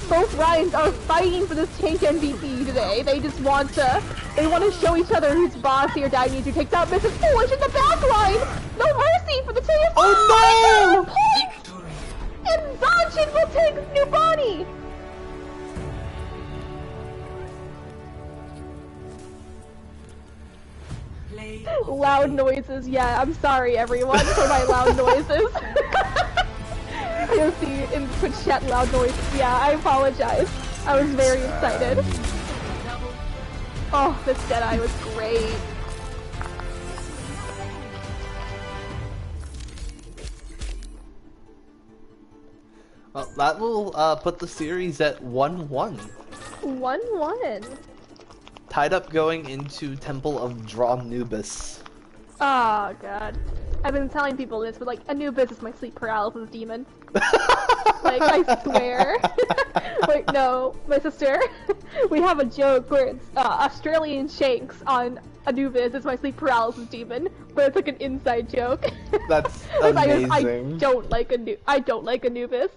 Both Ryans are fighting for this tank MVP today. They just want to show each other who's boss here. Dainichi takes out Mrs. Foolish in the back line. No mercy for the team. Oh no! And Zanshin will take Nubani. Loud noises. Yeah, I'm sorry everyone for my loud noises. You'll see in Twitch chat loud noises. Yeah, I apologize. I was very excited. Oh, this Deadeye was great. Well, that will put the series at 1-1. 1-1. Tied up going into Temple of Draw Anubis. Oh god. I've been telling people this, but like, Anubis is my sleep paralysis demon. Like, I swear. Wait, no, my sister, we have a joke where it's Australian Shanks on Anubis is my sleep paralysis demon, but it's like an inside joke. That's amazing. I don't like Anubis.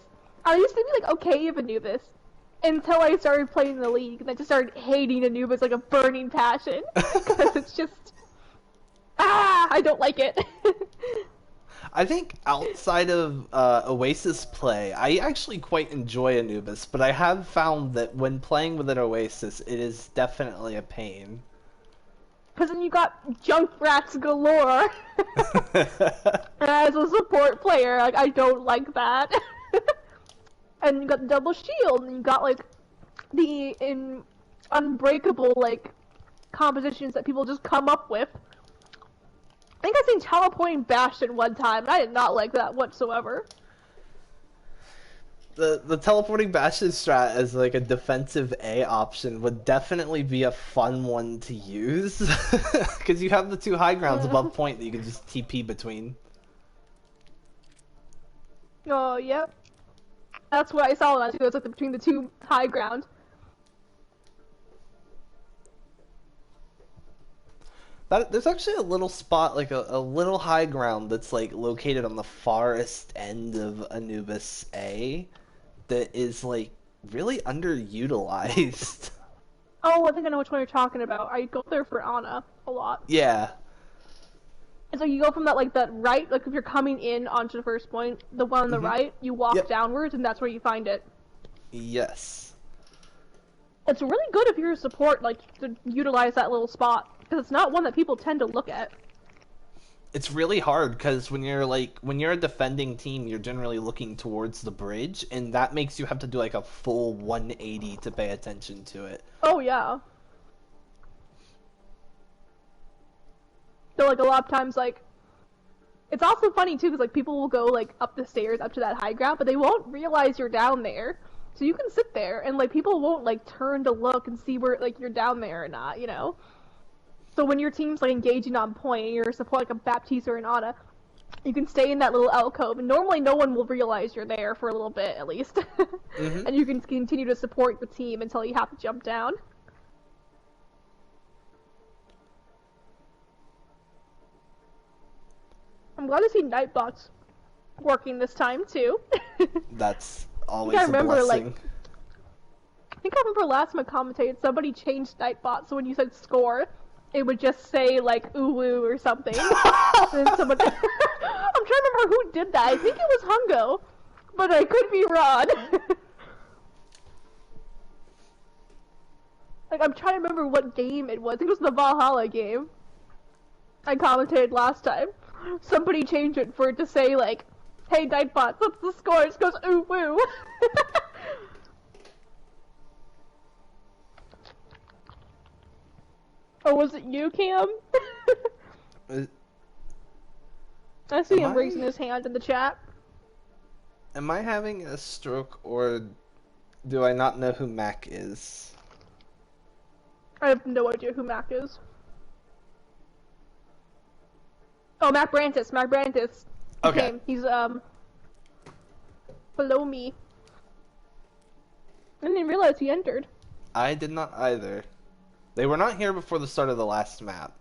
I used to be like okay with Anubis until I started playing the league, and I just started hating Anubis like a burning passion because it's just I don't like it. I think outside of Oasis play, I actually quite enjoy Anubis, but I have found that when playing with an Oasis, it is definitely a pain. Because then you got junk rats galore. As a support player, like, I don't like that. And you got the double shield, and you got like the unbreakable like compositions that people just come up with. I think I've seen teleporting Bastion one time, and I did not like that whatsoever. The teleporting Bastion strat as like a defensive A option would definitely be a fun one to use. Because you have the two high grounds above point that you can just TP between. Oh, yep. That's what I saw when I was like between the two high ground. There's actually a little spot, like a little high ground that's like located on the farthest end of Anubis A that is like really underutilized. Oh, I think I know which one you're talking about. I go there for Ana a lot. Yeah. And so you go from that, like, that right, like if you're coming in onto the first point, the one on the right, you walk downwards, and that's where you find it. Yes. It's really good if you're a support, like, to utilize that little spot, because it's not one that people tend to look at. It's really hard because when you're a defending team, you're generally looking towards the bridge, and that makes you have to do like a full 180 to pay attention to it. Oh yeah. So like a lot of times, like, it's also funny too, because like people will go like up the stairs up to that high ground, but they won't realize you're down there. So you can sit there, and like people won't like turn to look and see where like you're down there or not, you know. So when your team's like engaging on point, and you're supporting like a Baptiste or an Ana, you can stay in that little alcove, and normally no one will realize you're there for a little bit at least, and you can continue to support the team until you have to jump down. I'm glad to see Nightbots working this time too. That's always a blessing. I think I remember last time I commentated, somebody changed Nightbot, so when you said score, it would just say like OwO or something. And someone... I'm trying to remember who did that. I think it was Hungo, but I could be wrong. Like, I'm trying to remember what game it was. I think it was the Valhalla game I commentated last time. Somebody changed it for it to say like, "Hey Nightbots, what's the score?" It just goes OwO. Or was it you, Cam? I see him raising his hand in the chat. Am I having a stroke, or do I not know who Mac is? I have no idea who Mac is. Oh, Mac Brantis. Mac Brantis. Okay. He's below me. I didn't realize he entered. I did not either. They were not here before the start of the last map.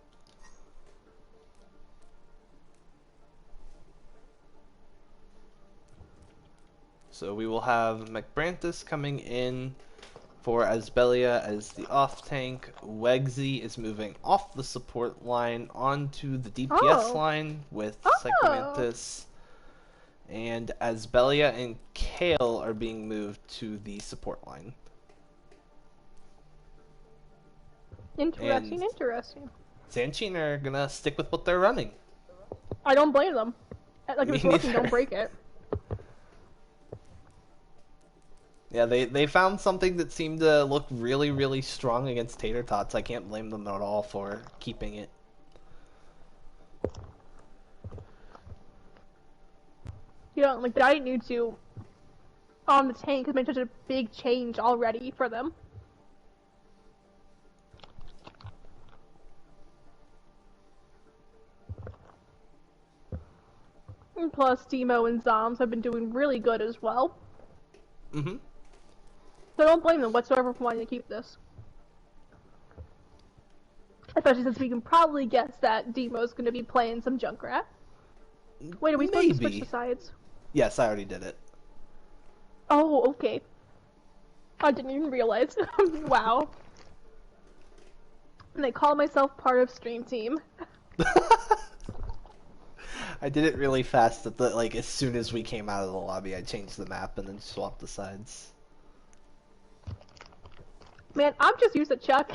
So we will have McBrantis coming in for Asbelia as the off-tank. Wegsy is moving off the support line onto the DPS line with Psychomantis. And Asbelia and Kale are being moved to the support line. Interesting, interesting. Zanshin are gonna stick with what they're running. I don't blame them. Like, if it's working, don't break it. Yeah, they found something that seemed to look really, really strong against Tater-Tots. I can't blame them at all for keeping it. You know, like, I knew to on the tank has made such a big change already for them. And plus, Demo and Zoms have been doing really good as well. Mm-hmm. So I don't blame them whatsoever for wanting to keep this. Especially since we can probably guess that Demo's going to be playing some Junkrat. Wait, are we supposed to switch the sides? Yes, I already did it. Oh, okay. I didn't even realize. Wow. And I call myself part of Stream Team. I did it really fast at the, like, as soon as we came out of the lobby, I changed the map and then swapped the sides. Man, I'm just used to Chuck.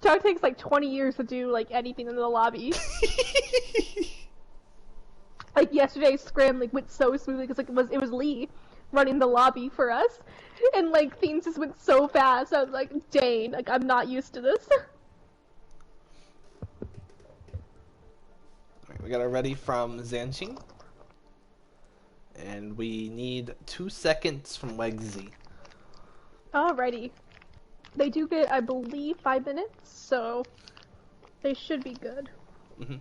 Chuck takes like 20 years to do like anything in the lobby. Like yesterday's scrim like went so smoothly because like it was Lee running the lobby for us, and like things just went so fast. I was like, dang, like I'm not used to this. Alright, we got a ready from Zanshin. And we need 2 seconds from Wegsy. Alrighty. They do get, I believe, 5 minutes, so they should be good. Mm-hmm.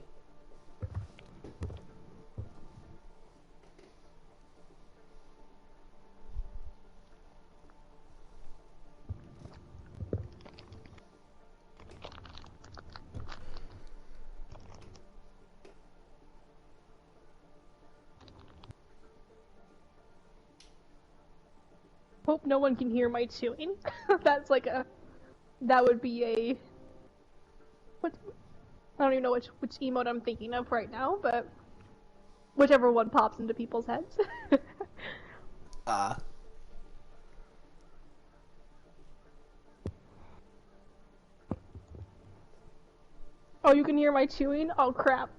Hope no one can hear my chewing. That's like that would be a, what, I don't even know which emote I'm thinking of right now, but whichever one pops into people's heads. Oh, you can hear my chewing? Oh, crap.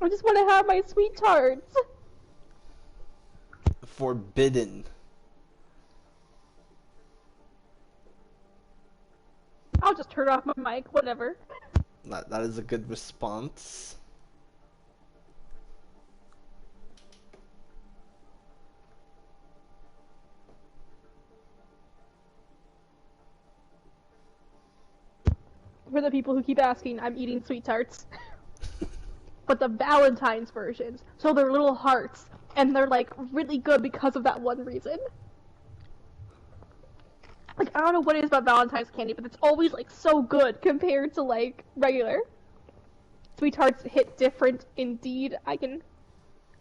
I just want to have my sweet tarts. Forbidden. I'll just turn off my mic, whatever. That is a good response. For the people who keep asking, I'm eating sweet tarts. But the Valentine's versions, so they're little hearts, and they're like really good because of that one reason. Like, I don't know what it is about Valentine's candy, but it's always like so good compared to like regular. Sweet tarts hit different indeed.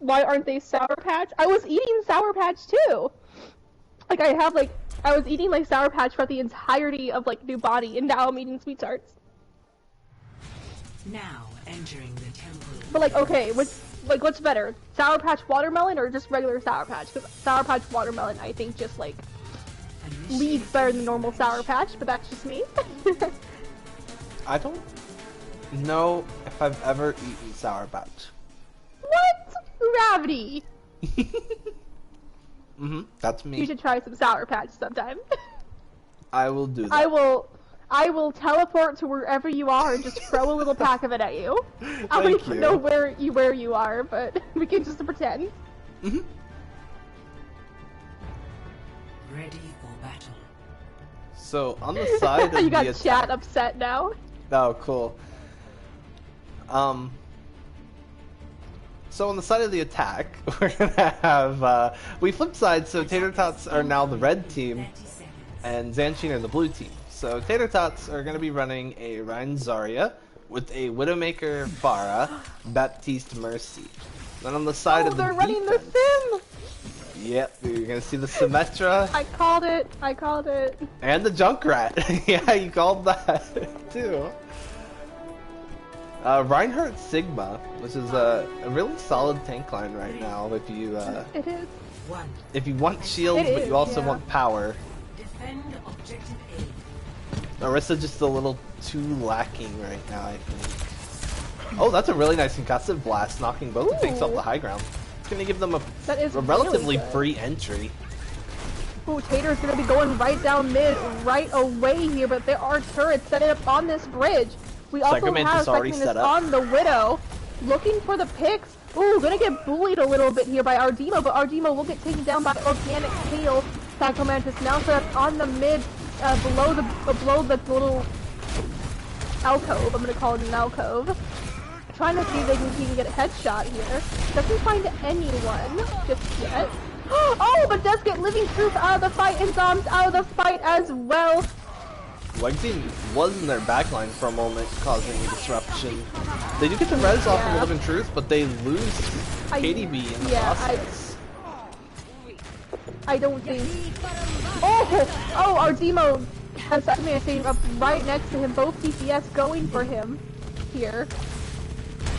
Why aren't they Sour Patch? I was eating Sour Patch too! Like, I was eating like Sour Patch for the entirety of like New Body, and now I'm eating sweet tarts. Now entering the temple. But like, okay, what's better? Sour Patch Watermelon or just regular Sour Patch? Because Sour Patch Watermelon, I think, just like leads better than normal Sour Patch, but that's just me. I don't know if I've ever eaten Sour Patch. What? Gravity! That's me. You should try some Sour Patch sometime. I will do that. I will teleport to wherever you are and just throw a little pack of it at you. I don't even know where you are, but we can just pretend. Ready for battle. So on the side of you got the chat upset now. Oh, cool. So on the side of the attack, we're gonna have we flip sides. So Tater-Tots are now the red team, and Zanshin are the blue team. So Tater-Tots are going to be running a Rein Zarya with a Widowmaker Pharah, Baptiste Mercy. Then on the side of the they're defense, running the sim! Yep, you're going to see the Symmetra. I called it. And the Junkrat. Yeah, you called that too. Reinhardt Sigma, which is a really solid tank line right now. If you it is. If you want shields, but you also want power. Defend objective A. Orisa's just a little too lacking right now, I think. Oh, that's a really nice concussive blast, knocking both the tanks off the high ground. It's gonna give them a relatively really free entry. Ooh, Tater's gonna be going right down mid, right away here, but there are turrets set up on this bridge. We also have Psychomantis on the Widow, looking for the picks. Ooh, gonna get bullied a little bit here by Ardimo, but Ardimo will get taken down by Organic Kale. Psychomantis now set up on the mid, below the little alcove. I'm gonna call it an alcove. Trying to see if he can get a headshot here. Doesn't find anyone just yet. Oh, but does get Living Truth out of the fight, and Zombs out of the fight as well. Legacy was in their backline for a moment, causing a disruption. They do get the res off of Living Truth, but they lose KDB in the process. I don't think... Oh, Ardimo has Psychomantis up right next to him. Both DPS going for him here.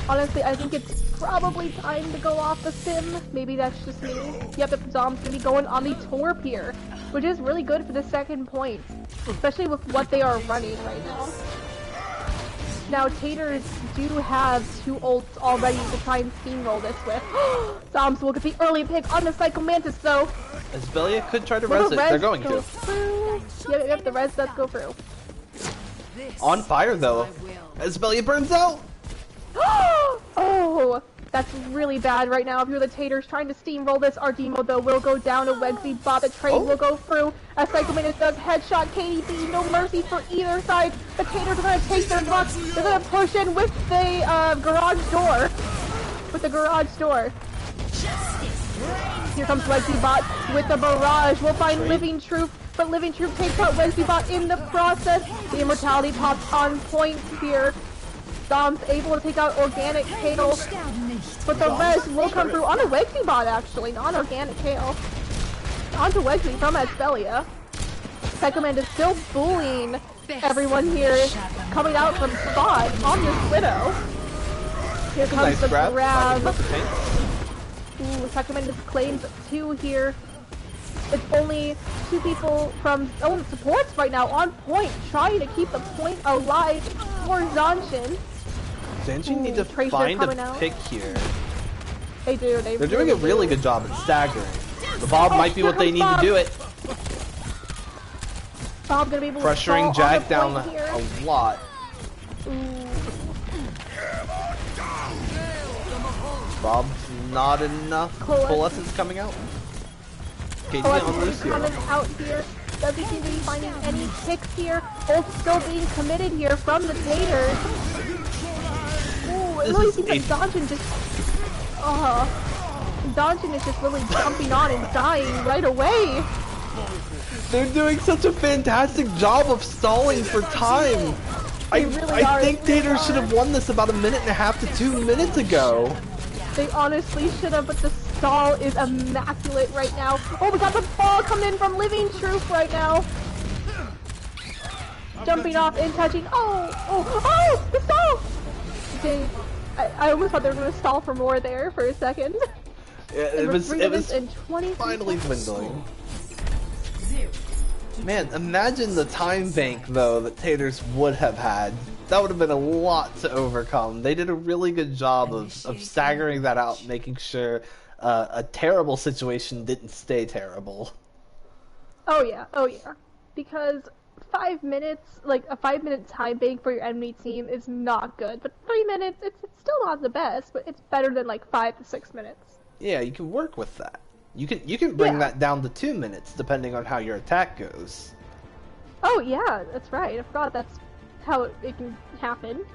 Honestly, I think it's probably time to go off the sim. Maybe that's just me. Yep, the Zom's gonna be going on the Torp here, which is really good for the second point, especially with what they are running right now. Now, Taters do have 2 ults already to try and steamroll this with. Zoms will get the early pick on the Psychomantis though. Asbelia could try to res it. They're going to. Yep, the res does go through. On fire though. Asbelia burns out! Oh, that's really bad right now. If you're the Taters trying to steamroll this, Ardimo though will go down to Wegsy bot. The trade will go through as Psychomantis does headshot KDB. No mercy for either side. The Taters are going to take their butts. They're going to push in with the garage door. Here comes Wegsy bot with the barrage. We'll find Living Truth, but Living Truth takes out Wegsy bot in the process. The immortality pops on point here. Dom's able to take out Organic Kale, but the res will come through on a Wegsy bot actually, not Organic Kale. Onto Wegsy from Asbelia. Psychomantis still bullying everyone here, coming out from spot on this Widow. Here comes the grab. Ooh, Psychomantis claims 2 here. It's only 2 people from supports right now on point, trying to keep the point alive for Zanshin. Zanshin need to Tracer find coming a out. pick here. They do. They're doing a really good job at staggering. The Bob might be here what they comes need Bob. to do it. Bob gonna be able to Pressuring stall on Jack the down point here. a lot. Bob's not enough. Coalescence coming out. KT on Lucio. Coming out here. Doesn't seem to be finding any picks here. Ult still being committed here from the Taters. Ooh, it really seems like Zanshin just... Zanshin is just really jumping on and dying right away. They're doing such a fantastic job of stalling for time. I think Tater should have won this about 1.5 minutes to 2 minutes ago. They honestly should have, but the stall is immaculate right now. Oh, we got the ball coming in from Living Truth right now. Jumping off and touching. Oh, the stall! Dang, I almost thought they were going to stall for more there for a second. Yeah, it was in 20 finally dwindling. Man, imagine the time bank, though, that Taters would have had. That would have been a lot to overcome. They did a really good job of staggering that out, making sure a terrible situation didn't stay terrible. Oh yeah. Because 5 minutes, like a 5-minute time bank for your enemy team is not good. But 3 minutes, it's still not the best, but it's better than like 5 to 6 minutes. Yeah, you can work with that. You can bring that down to 2 minutes, depending on how your attack goes. Oh yeah, that's right. I forgot that's how it can happen.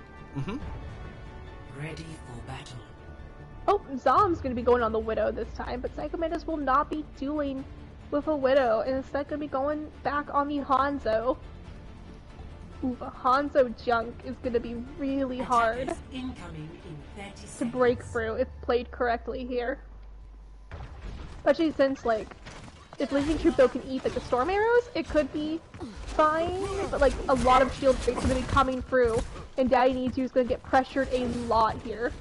Ready for battle. Oh, Zom's gonna be going on the Widow this time, but Psychomantis will not be dueling with a Widow, and instead gonna be going back on the Hanzo. Ooh, the Hanzo junk is gonna be really hard Attackers incoming in 30 to seconds. break through if played correctly here. Especially since, like, if Living Troop though can eat like the storm arrows, it could be fine, but like a lot of shield breaks are gonna be coming through, and Daddy Needs You is gonna get pressured a lot here.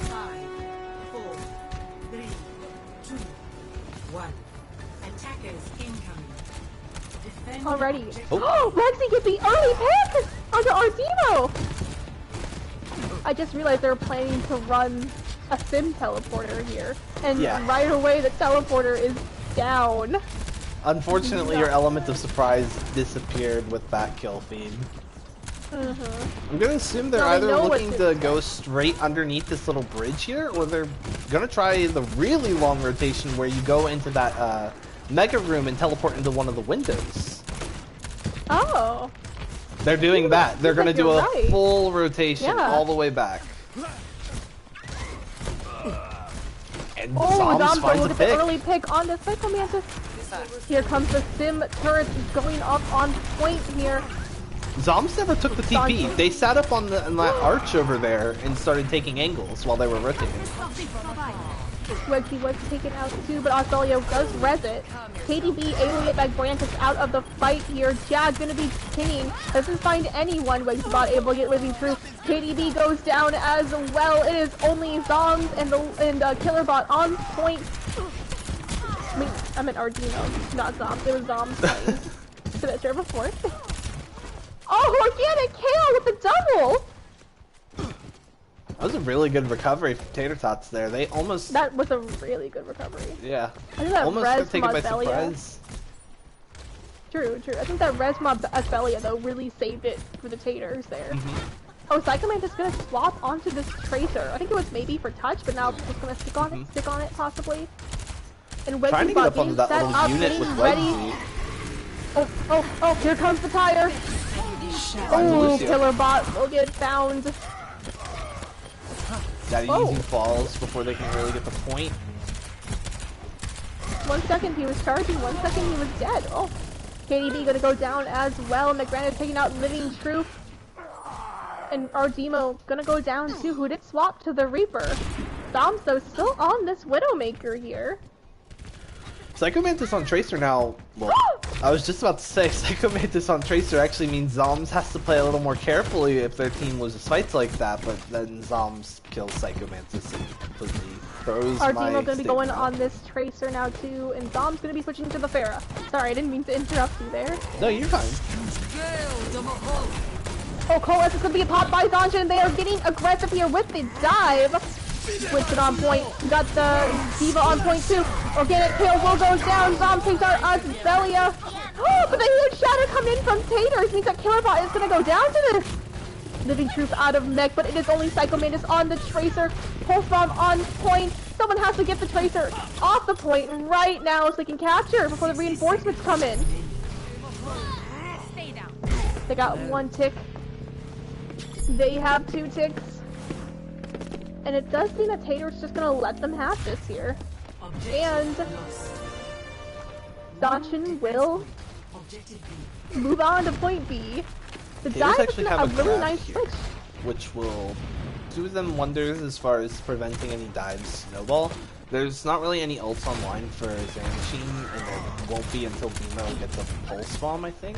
Five, 4, 3, 2, 1. Attackers incoming. Defend Already. objective. Oh, Lexi gets the early pick onto Ardemo! I just realized they were planning to run a sim teleporter here, and right away the teleporter is down. Unfortunately, your element of surprise disappeared with that kill feed. I'm gonna assume they're either looking to go straight underneath this little bridge here, or they're gonna try the really long rotation where you go into that mega room and teleport into one of the windows. Oh. They're doing that. They're gonna do a full rotation all the way back. And Zoms finds a pick. The early pick on the Psychomantis. Here comes the sim turret going up on point here. Zoms never took the TP. They sat up on that arch over there and started taking angles while they were rotating. Wexy was taken out too, but Australia does res it. KDB able to get back Brantis out of the fight here. Jag gonna be pinning. Doesn't find anyone. Wexy bot able to get Living Truth. KDB goes down as well. It is only Zoms and Killerbot on point. I meant Ardino, not Zoms. It was Zoms playing. Did I share before? Oh, organic KO with the double! That was a really good recovery for Tater-Tots there. They almost... That was a really good recovery. Yeah. I think that almost res got taken by from surprise. True. I think that res mob Aspelia though really saved it for the Taters there. Oh, Psychomantis is gonna swap onto this Tracer. I think it was maybe for touch, but now it's gonna stick on it possibly. And trying to get up onto that little unit with Wedgie. Oh, here comes the tire. Oh, Killerbot will get found. Daddy Easy falls before they can really get the point. 1 second he was charging, 1 second he was dead. Oh, KDB gonna go down as well. McGranite taking out Living Truth. And Ardemo gonna go down too, who did swap to the Reaper. Dom's though still on this Widowmaker here. Psychomantis on Tracer now. Well, I was just about to say, Psycho Mantis on Tracer actually means Zoms has to play a little more carefully if their team loses fights like that, but then Zoms kills Psycho Mantis and completely throws Our my team are going to be going statement on this Tracer now too, and Zom's going to be switching to the Pharah. Sorry, I didn't mean to interrupt you there. No, you're fine. Oh, Colas is going to be popped by Zanshin, and they are getting aggressive here with the dive. Switch it on point. Got the Diva on point too. Organic Kale will go down. Zom takes out Azalea. Oh, but the huge shatter coming in from Taters means that Killerbot is going to go down to this. Living Truth out of mech, but it is only Psycho Mantis on the Tracer. Pulse Bomb on point. Someone has to get the Tracer off the point right now so they can capture before the reinforcements come in. They got 1 tick. They have 2 ticks. And it does seem that Tater's just gonna let them have this here. And Zanshin will move on to point B. The dive actually is have a a really grab nice here, switch. which will do them wonders as far as preventing any dives snowball. There's not really any ults online for Zanshin, and there won't be until Nemo gets a pulse bomb, I think.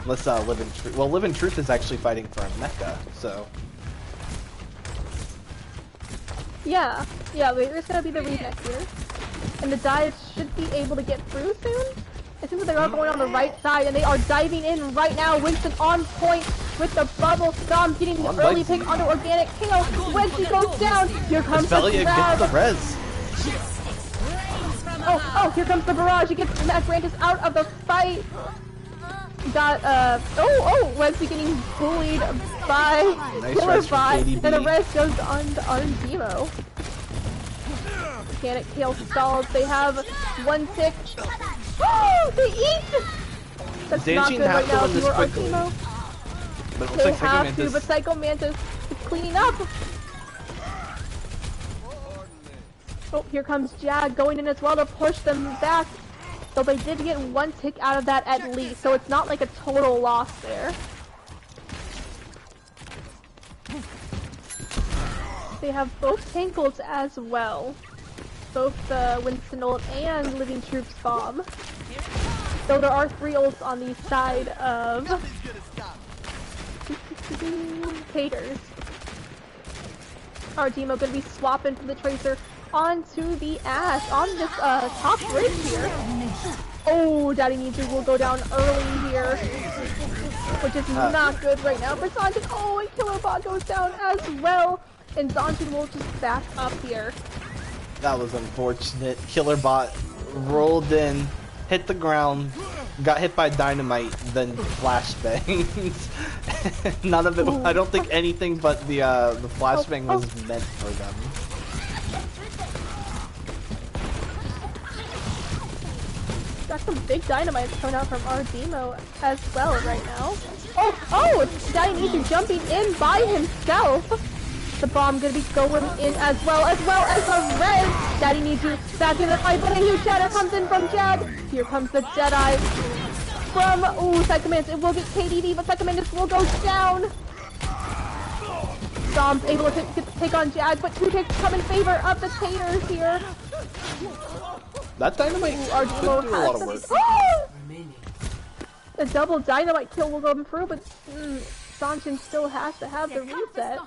Unless Living Truth. Well, Living Truth is actually fighting for a mecha, so. Yeah, there's gonna be the remix here. And the dive should be able to get through soon. It seems like they are going on the right side, and they are diving in right now. Winston on point with the bubble. Dom getting the early pick onto Organic Kale. When she goes down, here comes the grab. Gets the res. Oh, here comes the barrage. He gets Matt Brantis out of the fight. Got, Wesley getting bullied by Killerbot, and the rest goes on to Ardemo. Organic Kale stalls. They have 1 tick. Oh, they eat! That's not good right now if you were Ardemo. But it looks They like Psycho have Mantis. to, but Psycho Mantis is cleaning up. Oh, here comes Jag going in as well to push them back. So they did get 1 tick out of that at least, so it's not like a total loss there. They have both tank ults as well. Both the Winston ult and Living Troops bomb. So there are 3 ults on the side of Taters. Ardemo gonna be swapping from the Tracer onto the Ash on this top bridge here. Oh, Daddy Needs will go down early here, which is not good right now for Zanshin. Oh, and Killerbot goes down as well, and Zanshin will just back up here. That was unfortunate. Killerbot rolled in, hit the ground, got hit by dynamite, then flashbanged. None of it. Ooh. I don't think anything but the flashbang was meant for them. Got some big dynamites coming out from Ardemo as well right now. Oh, Daddy Needs jumping in by himself. The bomb gonna be going in as well as a res. Daddy Needs you back in the fight, but a huge shatter comes in from Jag. Here comes the Jedi from Psycho Mantis. It will get KDD, but Psycho Mantis will go down. Dom's able to take on Jag, but 2 ticks come in favor of the Taters here. That dynamite could do a lot of work. A double dynamite kill will go through, but Zanshin still has to have the reset.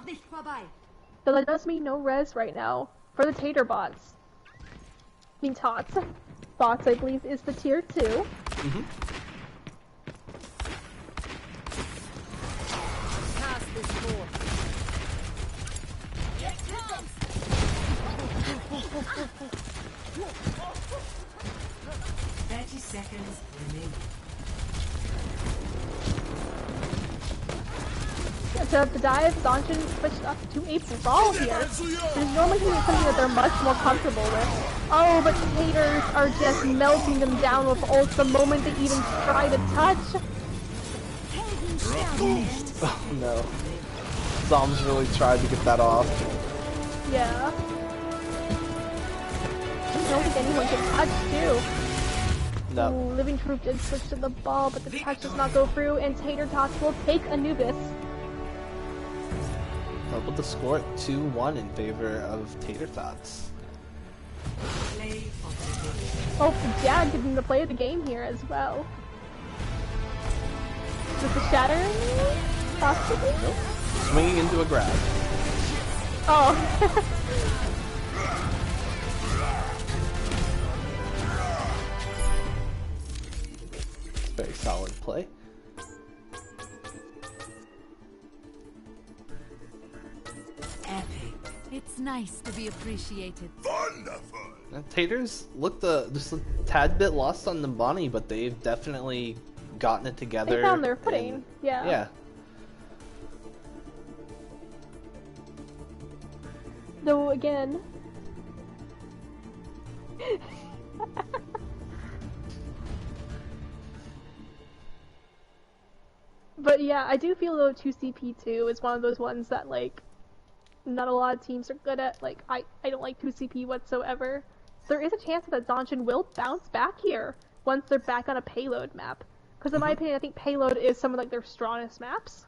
So that does mean no res right now for the Tater bots. I mean Tots. Bots, I believe, is the tier 2. Mm-hmm. Seconds remaining. To the dive, Zanshin switched up to a brawl here. Which is normally something that they're much more comfortable with. Oh, but Taters are just melting them down with ults the moment they even try to touch. Oh no. Zoms really tried to get that off. Yeah. I don't think anyone can touch too. No. Ooh, Living Troop did switch to the ball, but the touch does not go through, and Tater-Tots will take Anubis. Up with the score at 2-1 in favor of Tater-Tots. Play of the game. Oh, Jag getting to play the game here as well. With the shattering, possibly? Nope. Swinging into a grab. Oh. Very solid play. Epic. It's nice to be appreciated. Now, Taters looked just a tad bit lost on the Bonnie, but they've definitely gotten it together. They found their footing, and, yeah. Yeah. Though again... But yeah, I do feel though 2CP2 is one of those ones that like not a lot of teams are good at. Like I don't like 2CP whatsoever. There is a chance that Zanshin will bounce back here once they're back on a payload map. Because in my opinion, I think payload is some of like their strongest maps.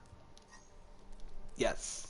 Yes.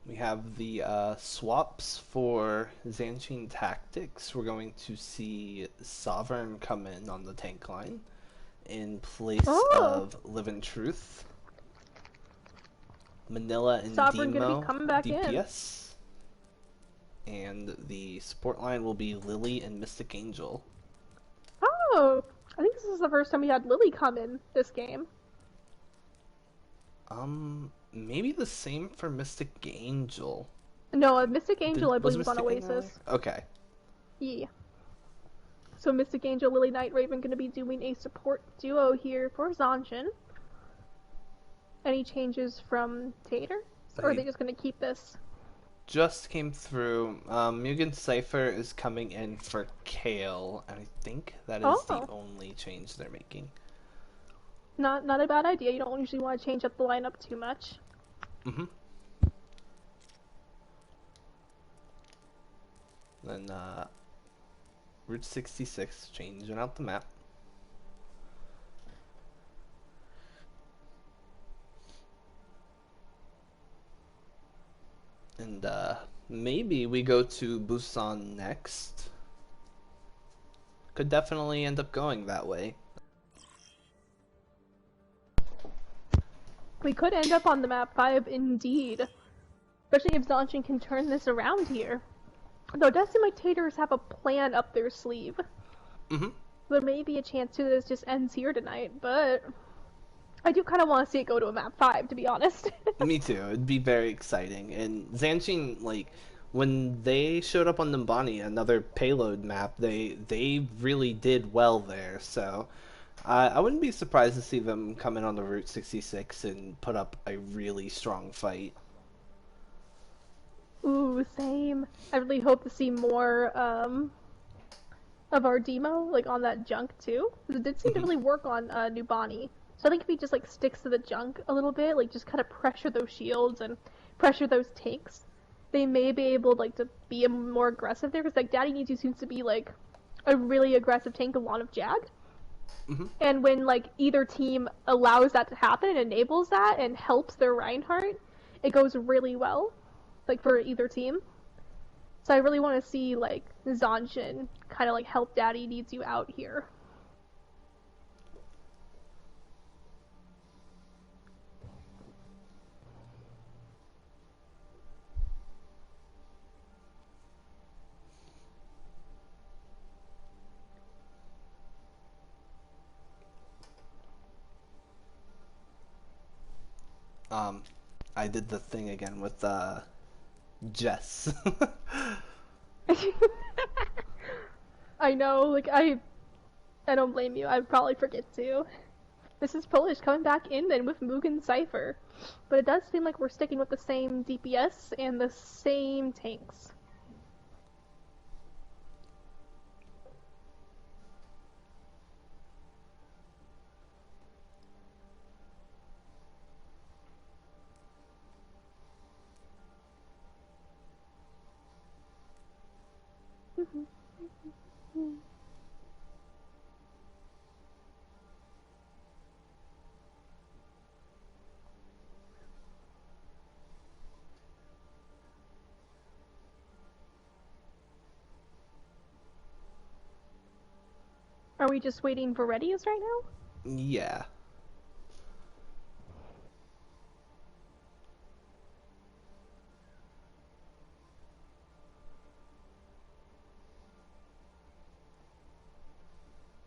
We have the swaps for Zanshin Tactics. We're going to see Sovereign come in on the tank line in place of Live in Truth. Manila and Sovereign gonna Demo be coming back DPS. And the support line will be Lily and Mystic Angel. Oh, I think this is the first time we had Lily come in this game. Maybe the same for Mystic Angel. No, Mystic Angel I Was believe was on Mystic Angel Oasis. there? Okay. Yeah. So Mystic Angel, Lily Night Raven gonna be doing a support duo here for Zanshin. Any changes from Tater? Or are they just gonna keep this? Just came through. Mugen Cypher is coming in for Kale, and I think that is the only change they're making. Not a bad idea. You don't usually want to change up the lineup too much. Mm-hmm. Then, Route 66, changing out the map. And, maybe we go to Busan next. Could definitely end up going that way. We could end up on the map 5 indeed. Especially if Zanshin can turn this around here. Though it does seem like Taters have a plan up their sleeve. Mm-hmm. There may be a chance too that this just ends here tonight, but I do kind of want to see it go to a map 5, to be honest. Me too. It'd be very exciting. And Zanshin, like, when they showed up on Numbani, another payload map, they really did well there. So I wouldn't be surprised to see them come in on the Route 66 and put up a really strong fight. Ooh, same. I really hope to see more of our demo, like on that junk too. 'Cause it did seem to really work on Nubani. So I think if he just like sticks to the junk a little bit, like just kind of pressure those shields and pressure those tanks, they may be able like to be more aggressive there. Because like Daddy Needs You seems to be like a really aggressive tank, a lot of Jag. Mm-hmm. And when like either team allows that to happen and enables that and helps their Reinhardt, it goes really well, like for either team. So I really want to see like Zanshin kind of like help Daddy Needs You out here. I did the thing again with Jess. I know, like I I don't blame you. I'd probably forget to. This is Polish coming back in then with Mugen Cypher. But it does seem like we're sticking with the same DPS and the same tanks. Are we just waiting for readies right now? Yeah.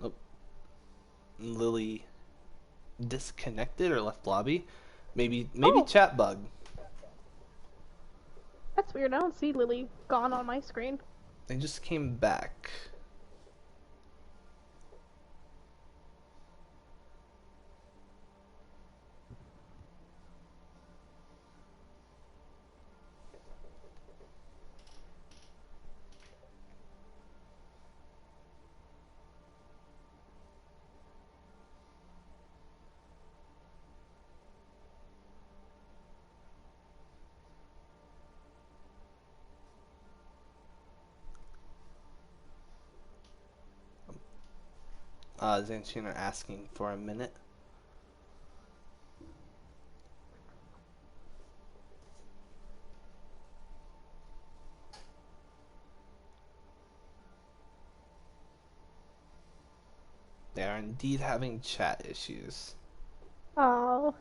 Oh. Lily disconnected or left lobby. Maybe Oh. chat bug. That's weird. I don't see Lily gone on my screen. They just came back. Zanshin are asking for a minute. They are indeed having chat issues. Oh.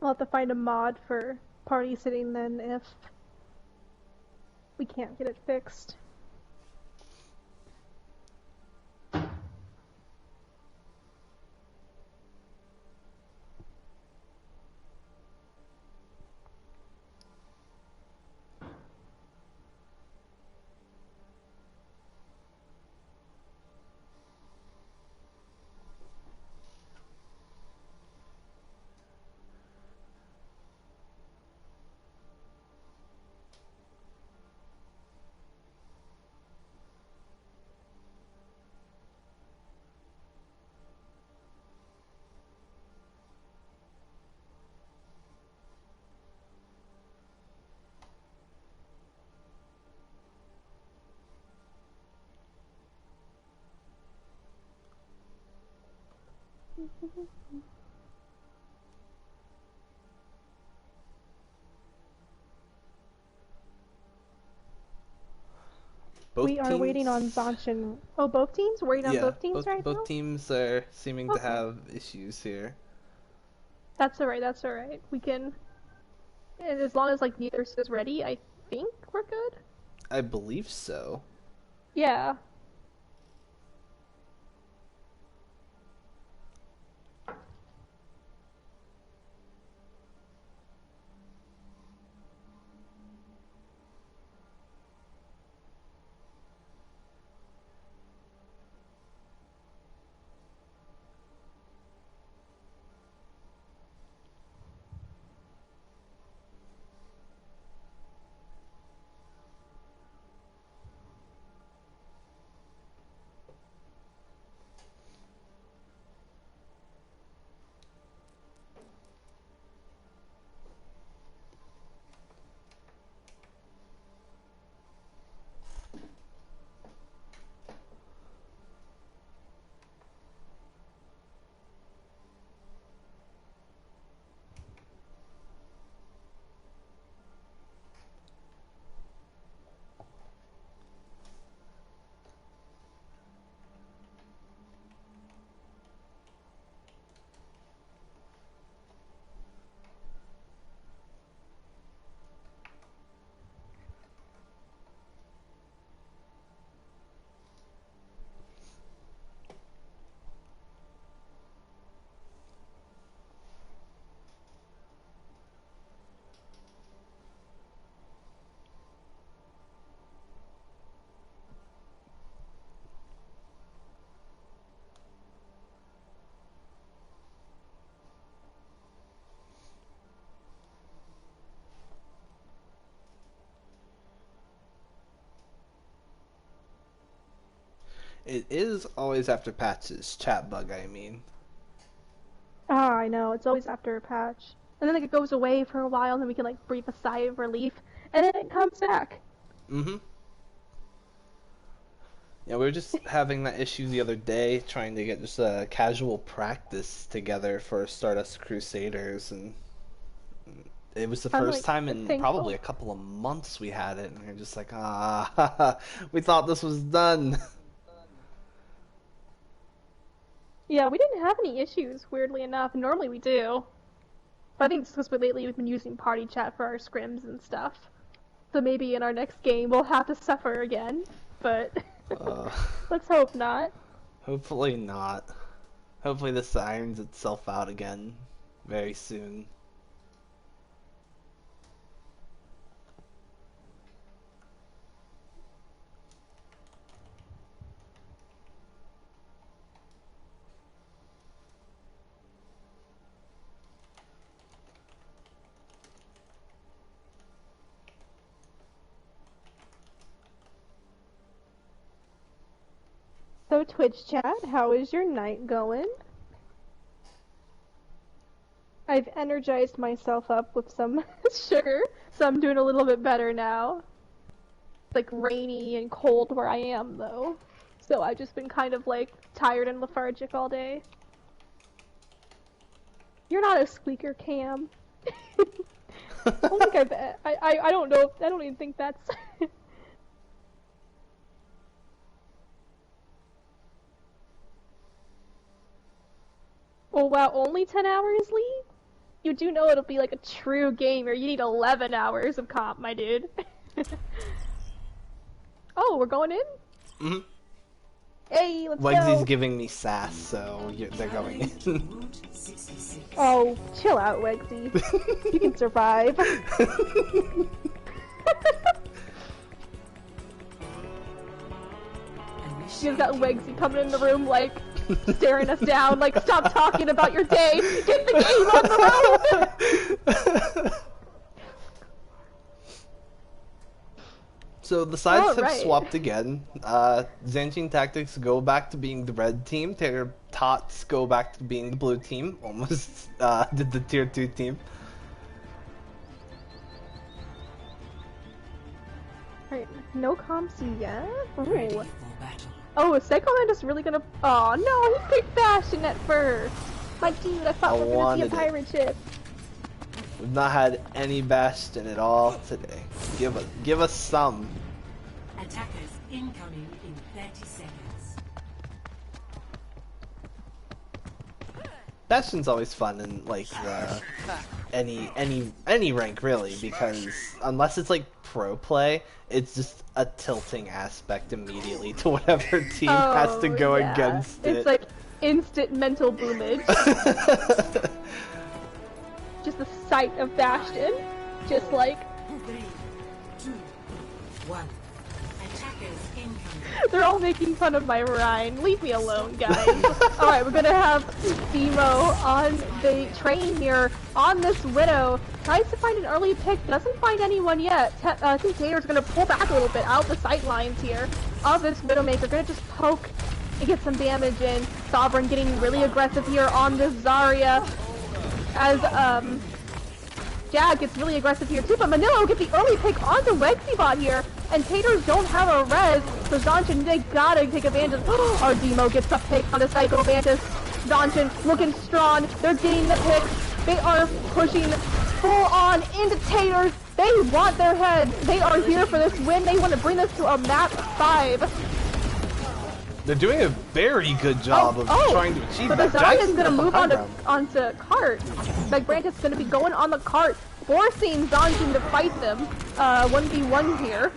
I'll have to find a mod for party sitting then if we can't get it fixed. We are waiting on Zanshin. Oh, both teams? We're waiting on both teams right now? Both teams are seeming to Okay. have issues here. That's alright, that's alright. We can... And as long as, like, neither is ready, I think we're good? I believe so. Yeah. It is always after patches. Chat bug, I mean. Oh, I know. It's always after a patch. And then like, it goes away for a while, and then we can like breathe a sigh of relief, and then it comes back. Mm-hmm. Yeah, we were just having that issue the other day, trying to get just a casual practice together for Stardust Crusaders, and it was the first time in probably a couple of months we had it, and we are just like, we thought this was done. Yeah, we didn't have any issues, weirdly enough. Normally we do. But I think it's because lately we've been using party chat for our scrims and stuff. So maybe in our next game we'll have to suffer again, but let's hope not. Hopefully not. Hopefully this irons itself out again very soon. So Twitch chat, how is your night going? I've energized myself up with some sugar, so I'm doing a little bit better now. It's like rainy and cold where I am though, so I've just been kind of like tired and lethargic all day. You're not a squeaker, Cam. I don't think I don't know. I don't even think that's. Oh wow, only 10 hours, Lee? You do know it'll be like a true gamer. You need 11 hours of comp, my dude. Oh, we're going in? Mm-hmm. Hey, let's go! Wegsy's giving me sass, so they're going in. Oh, chill out, Wegsy. You can survive. You've got Wegsy coming in the room like, staring us down, like, stop talking about your day! Get the game on the road! So the sides have swapped again. Zanshin Tactics go back to being the red team. Tater-Tots go back to being the blue team. Almost did the tier 2 team. Alright, no comps yet? Ooh. Oh, is Psycho-Man just really gonna... Oh no, he picked Bastion at first! My dude, I thought we were gonna see a pirate ship. We've not had any Bastion at all today. Give us some. Attackers incoming in 30 seconds. Bastion's always fun in like any rank really, because unless it's like pro play, it's just a tilting aspect immediately to whatever team has to go against it. It's like instant mental boomage. Just the sight of Bastion, just like 3, 2, 1. Attackers incoming. they're all making fun of my Rhine. Leave me alone, guys. Alright, we're gonna have Demo on the train here on this Widow. Tries to find an early pick, doesn't find anyone yet. I think Tater's gonna pull back a little bit out the sight lines here of this Widowmaker. Gonna just poke and get some damage in. Sovereign getting really aggressive here on this Zarya. As Jag gets really aggressive here too, but Manila will get the early pick onto Wexybot here, and Taters don't have a res, so Zanshin, they gotta take advantage. Our Demo gets the pick on the Psycho Mantis. Zanshin looking strong, they're getting the pick, they are pushing full on into Taters, they want their head, they are here for this win, they want to bring this to a map 5. They're doing a very good job of trying to achieve but that. So the Zaya's gonna move onto cart. Megbrant is gonna be going on the cart, forcing Zanshin to fight them. 1v1 here.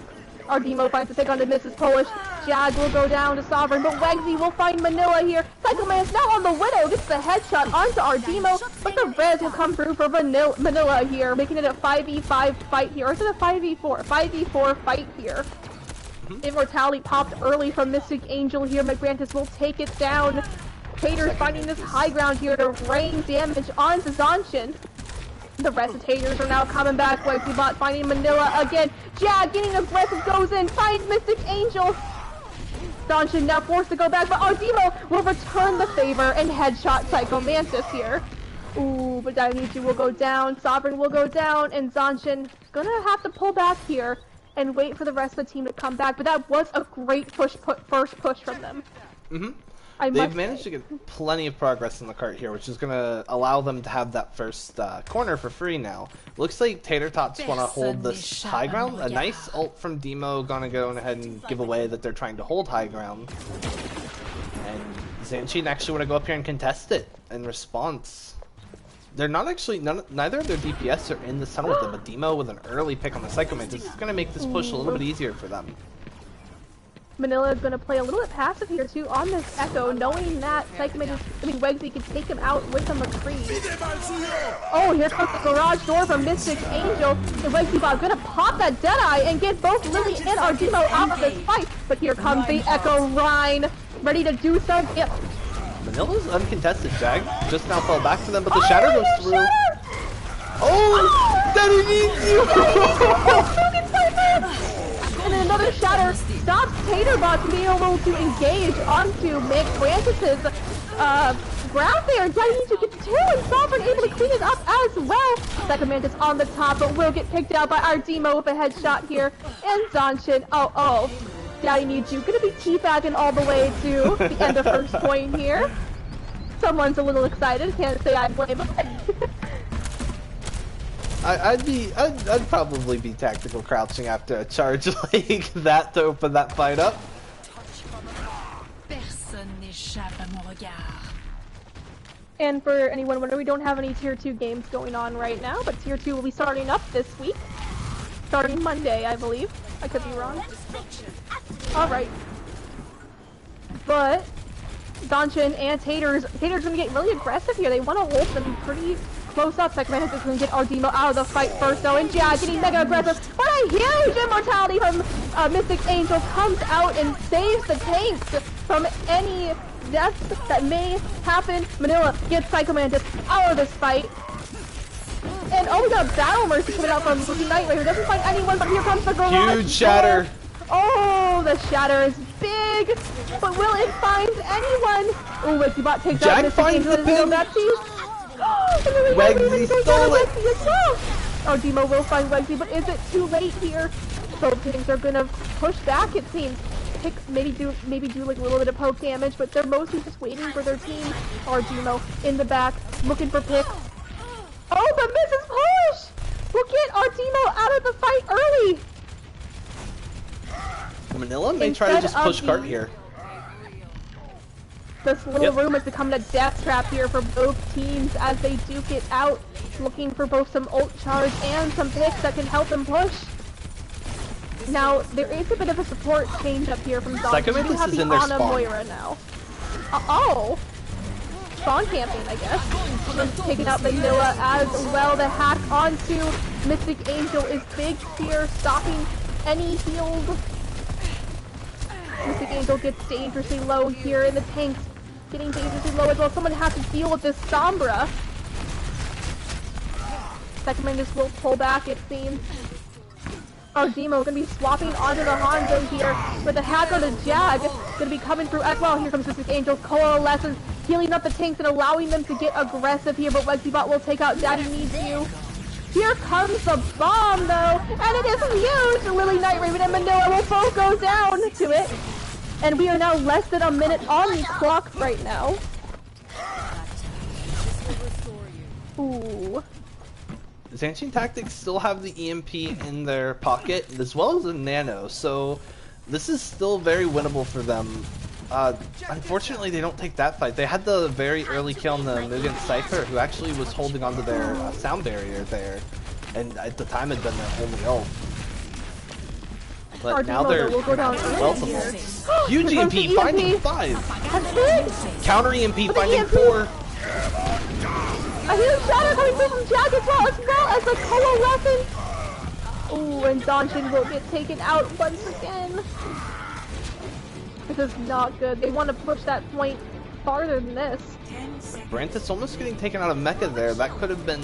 Our Demo finds the pick onto Mrs. Polish. Jag will go down to Sovereign, but Wegsy will find Manila here. Psycho Man is now on the Widow, gets the headshot onto our Demo, but the res will come through for Manila here, making it a 5v5 fight here. Or is it a 5v4? 5v4 fight here. Immortality popped early from Mystic Angel here. Megrantis will take it down. Tater's finding this high ground here to rain damage onto Zanshin. The rest of Taters are now coming back. Wexybot finding Manila again. Jag getting aggressive, goes in, finds Mystic Angel. Zanshin now forced to go back, but Ardemo will return the favor and headshot Psycho Mantis here. Ooh, but Dainichi will go down, Sovereign will go down, and Zanshin gonna have to pull back here and wait for the rest of the team to come back. But that was a great first push from them. They've managed to get plenty of progress in the cart here, which is going to allow them to have that first corner for free now. Looks like Tater-Tots want to hold this high ground. A nice ult from Demo going to go ahead and give away that they're trying to hold high ground. And Zanshin actually want to go up here and contest it in response. They're not actually, neither of their DPS are in the tunnel with them, but Demo with an early pick on the Psycho Mantis is going to make this push a little bit easier for them. Manila is going to play a little bit passive here too on this Echo, knowing that Wegsy could take him out with a McCree. Oh, here comes the garage door from Mystic Angel. And Wegsy Bot going to pop that Deadeye and get both Lily and Ardemo out of this fight. But here comes the Echo Rhine, ready to do some. Yep. Manila's uncontested, Jag. Just now fell back to them, but the Shatter goes through. Shatter! Oh! Daddy needs you! And then another Shatter stops Tater-Bot from being able to engage onto Francis's ground there. Dainichi gets two, and Sovereign able to clean it up as well. Second Mantis on the top, but will get picked out by Ardemo with a headshot here. And Zanshin, oh. Dainichi gonna be teabagging all the way to the end of first point here. Someone's a little excited, can't say I blame him. I'd probably be tactical crouching after a charge like that to open that fight up. And for anyone wondering, we don't have any tier 2 games going on right now, but tier 2 will be starting up this week. Starting Monday, I believe. I could be wrong. Alright. But Zanshin and Tater's gonna get really aggressive here. They want to hold them pretty close up. Second Mantis is gonna get Ardemo out of the fight first though, and Jag getting mega aggressive. But a huge immortality from Mystic Angel comes out and saves the tanks from any deaths that may happen. Manila gets Psycho Mantis out of this fight. And oh, we got Battle Mercy coming out from Rookie Nightmare, who doesn't find anyone, but here comes the garage. Huge Shatter. Oh, the Shatter is big, but will it find anyone? Oh, Wegsy takes out Mystic Angel and Wegsy stole it. Oh, Demo will find Wegsy, but is it too late here? Both things are gonna push back, it seems. Maybe do like a little bit of poke damage, but they're mostly just waiting for their team. Or Demo in the back, looking for picks. Oh, but misses push! We'll get Ardemo out of the fight early! Manila may try to just push cart here. This little room is becoming a death trap here for both teams as they duke it out, looking for both some ult charge and some picks that can help them push. Now, there is a bit of a support change up here from Zanshin. Psycho Mantis is in their spawn. Moira now. Oh! Spawn camping, I guess. Just taking out Manila as well. The hack onto Mystic Angel is big here, stopping any heals. Mystic Angel gets dangerously low here, and the tank's getting dangerously low as well. Someone has to deal with this Sombra. Second Mantis will pull back, it seems. Ardemo gonna be swapping onto the Hanzo here, with the hack on the Jag gonna be coming through as well. Here comes Mystic Angel, coalescence, healing up the tanks and allowing them to get aggressive here, but Wegsybot will take out Daddy Needs You. Here comes the bomb though, and it is huge! Lily, Night Raven, and Manila will both go down to it. And we are now less than a minute on the clock right now. Ooh. Zanshin Tactics still have the EMP in their pocket, as well as a Nano, so this is still very winnable for them. Unfortunately, they don't take that fight. They had the very early kill on the Mugen Cypher, who actually was holding onto their sound barrier there, and at the time had been their only ult. But now they're well to huge EMP, finding 5! Counter EMP, finding 4! I hear a Shatter coming through from Jag as well as the coalescence! Ooh, and Zanshin will get taken out once again. This is not good. They want to push that point farther than this. Brantis almost getting taken out of Mecha there. That could have been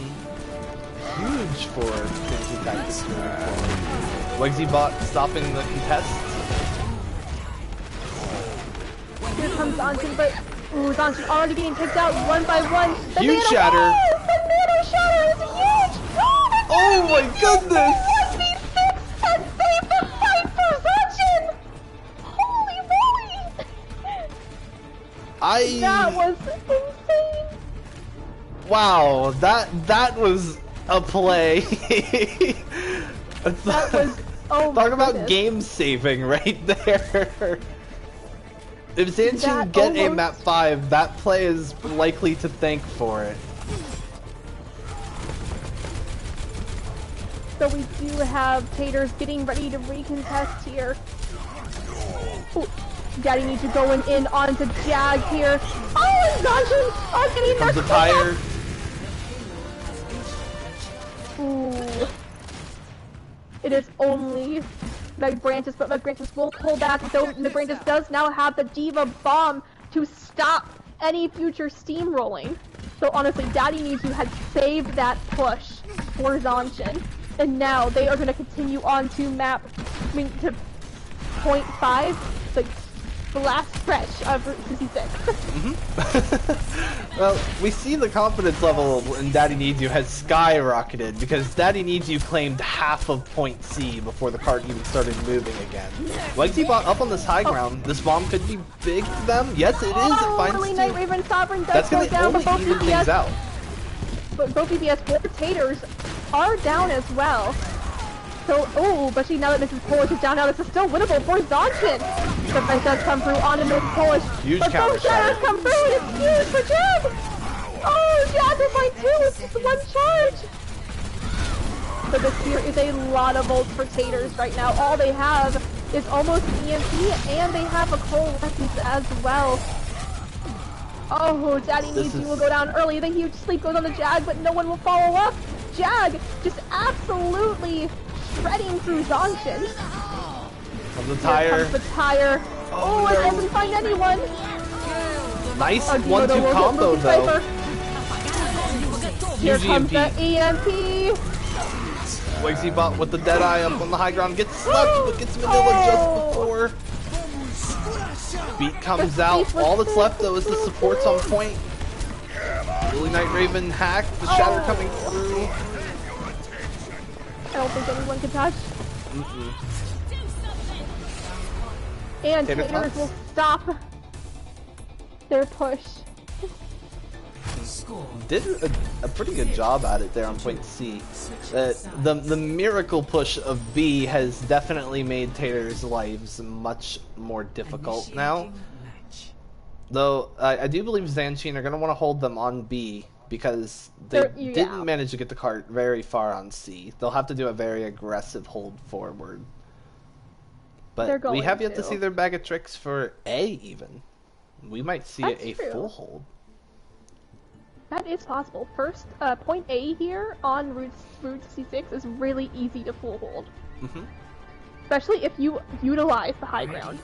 huge for Zanshin Tactics moving forward. Wegsybot stopping the contest. Here comes Zanshin, but ooh, Zanshin already getting picked out one by one. The Huge nano, shatter. Oh, the nano shatter is huge! Oh my goodness! 1v6 has saved the fight for Zanshin! Holy moly! That was insane! Wow, that was a play. That was, oh my Talk about goodness. game saving right there. If Zanshin That get a almost- map 5, that play is likely to thank for it. So we do have Taters getting ready to recontest here. Ooh, Daddy needs you going in onto Jag here. Oh, and Zanshin! Oh, getting Comes a that tire. Ooh. It is only Megbrantis, but Megbrantis will pull back, though Megbrantis does now have the Diva Bomb to stop any future steamrolling. So honestly, Daddy Needs You had saved that push for Zanshin. And now they are going to continue on to map, to point 5, the last stretch of Route 66. Well, we see the confidence level in Daddy Needs You has skyrocketed because Daddy Needs You claimed half of point C before the cart even started moving again. Legsy bought up on this high ground. This bomb could be big to them. Yes, it is. It finds Really, two. Night Raven Sovereign does That's go gonna down, only but both even things BBS, out. but both BBS 4 Taters are down as well. So, oh, but now that Mrs. Polish is down now, this is still winnable for Zanshin. The fight does come through onto Mrs. Polish. Huge but counter both shadows shot. come through and it's huge for Jag! Oh, Jag with line 2 with just one charge! But this here is a lot of ults for Taters right now. All they have is almost EMP and they have a cold weapons as well. Oh, Daddy Needs You will go down early. The huge sleep goes on the Jag, but no one will follow up. Jag just absolutely shredding through Zanshin. Of the Here tire. comes the tire. Oh, it doesn't find anyone. Nice Dimodo 1-2 will get combo Ruby though. Sniper. Here Huge comes EMP. the EMP. Legsy bot with the dead eye up on the high ground. Gets slept, but gets Manila just before. Beat comes out. All that's left though is the supports on point. Lily Night Raven hacked. The shatter coming through. I don't think anyone can touch. And Tater-Tots. Taters will stop their push. Did a pretty good job at it there on point C. The miracle push of B has definitely made Tater's lives much more difficult now. Though I do believe Zanshin are going to want to hold them on B because they didn't manage to get the cart very far on C. They'll have to do a very aggressive hold forward. But we have yet to see their bag of tricks for A even. We might see a full hold. That is possible. First, point A here on Route 66 is really easy to full hold. Especially if you utilize the high ground.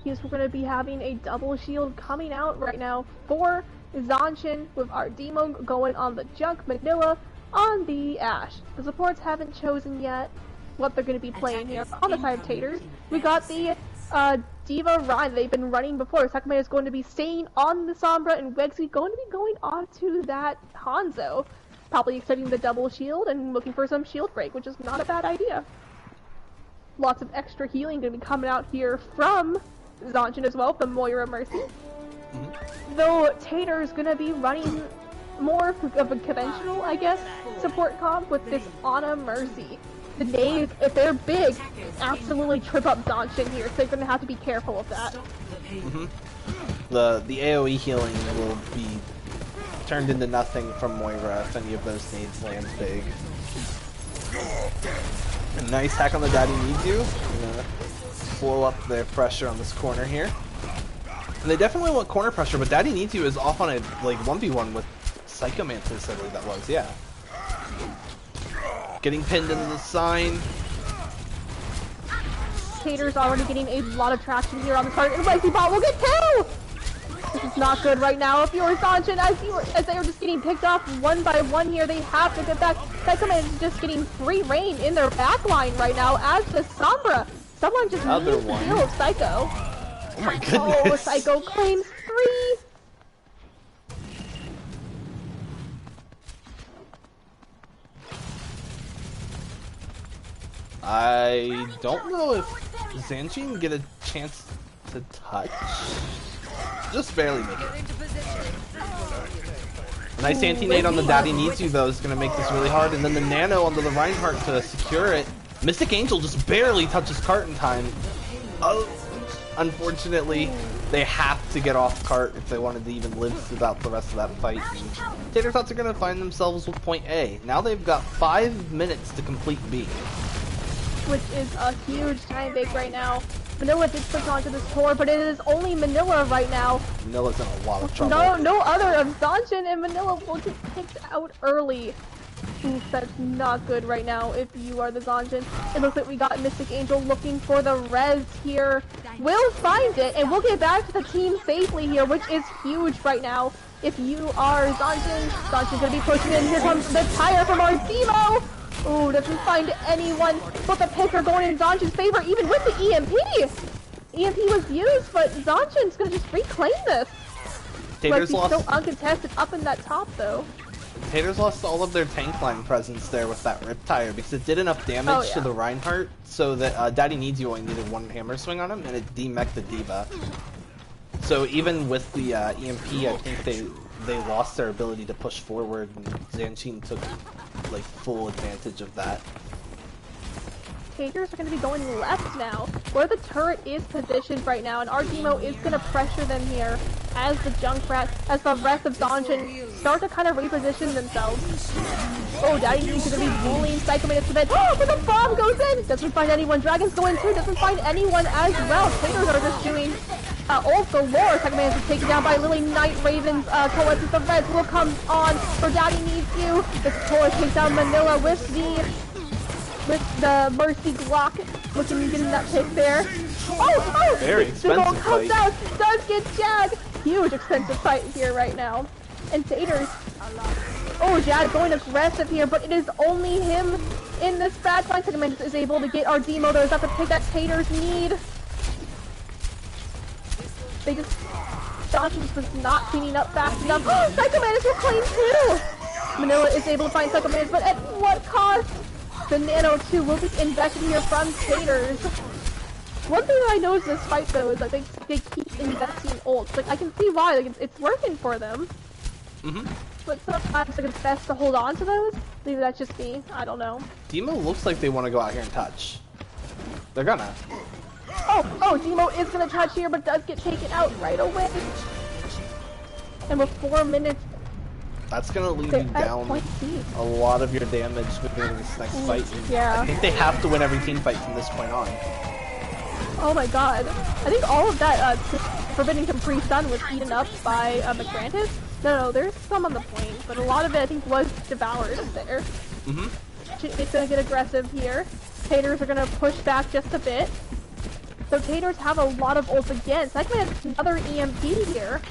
Yes, we're going to be having a double shield coming out right now for Zanshin with our Demo going on the Junk, Manila on the Ash. The supports haven't chosen yet what they're going to be playing here. On the side of Taters, we got the Diva Ryan they've been running before. Sakamai is going to be staying on the Sombra, and Wegsy going to be going on to that Hanzo. Probably accepting the double shield and looking for some shield break, which is not a bad idea. Lots of extra healing going to be coming out here from Zanshin as well, from Moira Mercy. Though Tater's going to be running more of a conventional, I guess, support comp with this Ana Mercy. The Days, if they're big, absolutely trip up Zanshin here, so they're going to have to be careful of that. The AoE healing will be turned into nothing from Moira if any of those nades land big. A nice hack on the Daddy Needs You. Gonna slow up their pressure on this corner here. And they definitely want corner pressure, but Daddy Needs You is off on a like 1v1 with Psychomantis, I believe that was, yeah. Getting pinned into the sign. Tater's already getting a lot of traction here on the target, and Wegsy Bot will get two! This is not good right now. If you're Zanshin, as they are just getting picked off one by one here, they have to get back. Psychoman is just getting free reign in their backline right now as the Sombra. Someone just needs to deal with Psycho. Oh my Oh, goodness. Psycho claims 3! I don't know if Zanshin get a chance to touch. Just barely make it. Nice anti-nade on the Daddy Needs You though is going to make this really hard, and then the nano onto the Reinhardt to secure it. Mystic Angel just barely touches cart in time. Oh, unfortunately, they have to get off cart if they wanted to even live throughout the rest of that fight. And Tater-Tots are going to find themselves with point A. Now they've got 5 minutes to complete B. Which is a huge time bake right now. Manila did push onto this tour, but it is only Manila right now. Manila's in a lot of trouble. No other of Zanshin, and Manila will get kicked out early. Oof, that's not good right now if you are the Zanshin. It looks like we got Mystic Angel looking for the res here. We'll find it, and we'll get back to the team safely here, which is huge right now. If you are Zanshin, Zanshin's gonna be pushing in. Here comes the tire from our Demo! Ooh, doesn't find anyone, but the pick are going in Zanshin's favor, even with the EMP! EMP was used, but Zanshin's gonna just reclaim this. Tater's Like, he's lost. so uncontested up in that top, though. Tater's lost all of their tank line presence there with that Rip Tire because it did enough damage to the Reinhardt so that Daddy Needs You only needed 1 hammer swing on him, and it demeched the Diva. So even with the EMP, I think they lost their ability to push forward, and Zanshin took like full advantage of that. Taters are going to be going left now, where the turret is positioned right now, and our Demo is going to pressure them here as the Junkrat, as the rest of Zanshin start to kind of reposition themselves. Oh, Daddy Needs to be bullying Psycho Minutes with it. Oh, but the bomb goes in! Doesn't find anyone. Dragon's going too, doesn't find anyone as well. Taters are just doing ult galore. Psycho Minutes is taken down by Lily. Night Ravens coalesces. The Reds will come on for Daddy Needs You. The Tor takes down Manila with the Mercy Glock, looking to get in that pick there. Oh! Very expensive comes fight. out, does get jagged. Huge expensive fight here right now. And Taters. Oh, Jag going aggressive here, but it is only him in this bad fight. Segment is able to get our Demo. There's not the pick that Taters need. They just... Zanshin was not cleaning up fast enough. Oh, Psycho Mantis will claim too! Manila is able to find Psycho Mantis, but at what cost? The Nano 2 will be invested here from Taters. One thing that I noticed in this fight though is that they keep investing ults. Like, I can see why, like, it's working for them. But sometimes like, it's best to hold on to those. Maybe that's just me, I don't know. Demo looks like they want to go out here and touch. They're gonna. Oh, Demo is gonna touch here, but does get taken out right away. And with 4 minutes, That's gonna leave they're you at down point C. a lot of your damage moving into this next fight. And Yeah. I think they have to win every team fight from this point on. Oh my god. I think all of that Forbidden Capri Sun was eaten up by McGrantis. No, there's some on the point, but a lot of it I think was devoured there. It's gonna get aggressive here. Taters are gonna push back just a bit. So Taters have a lot of ults again. So that could have another EMP here.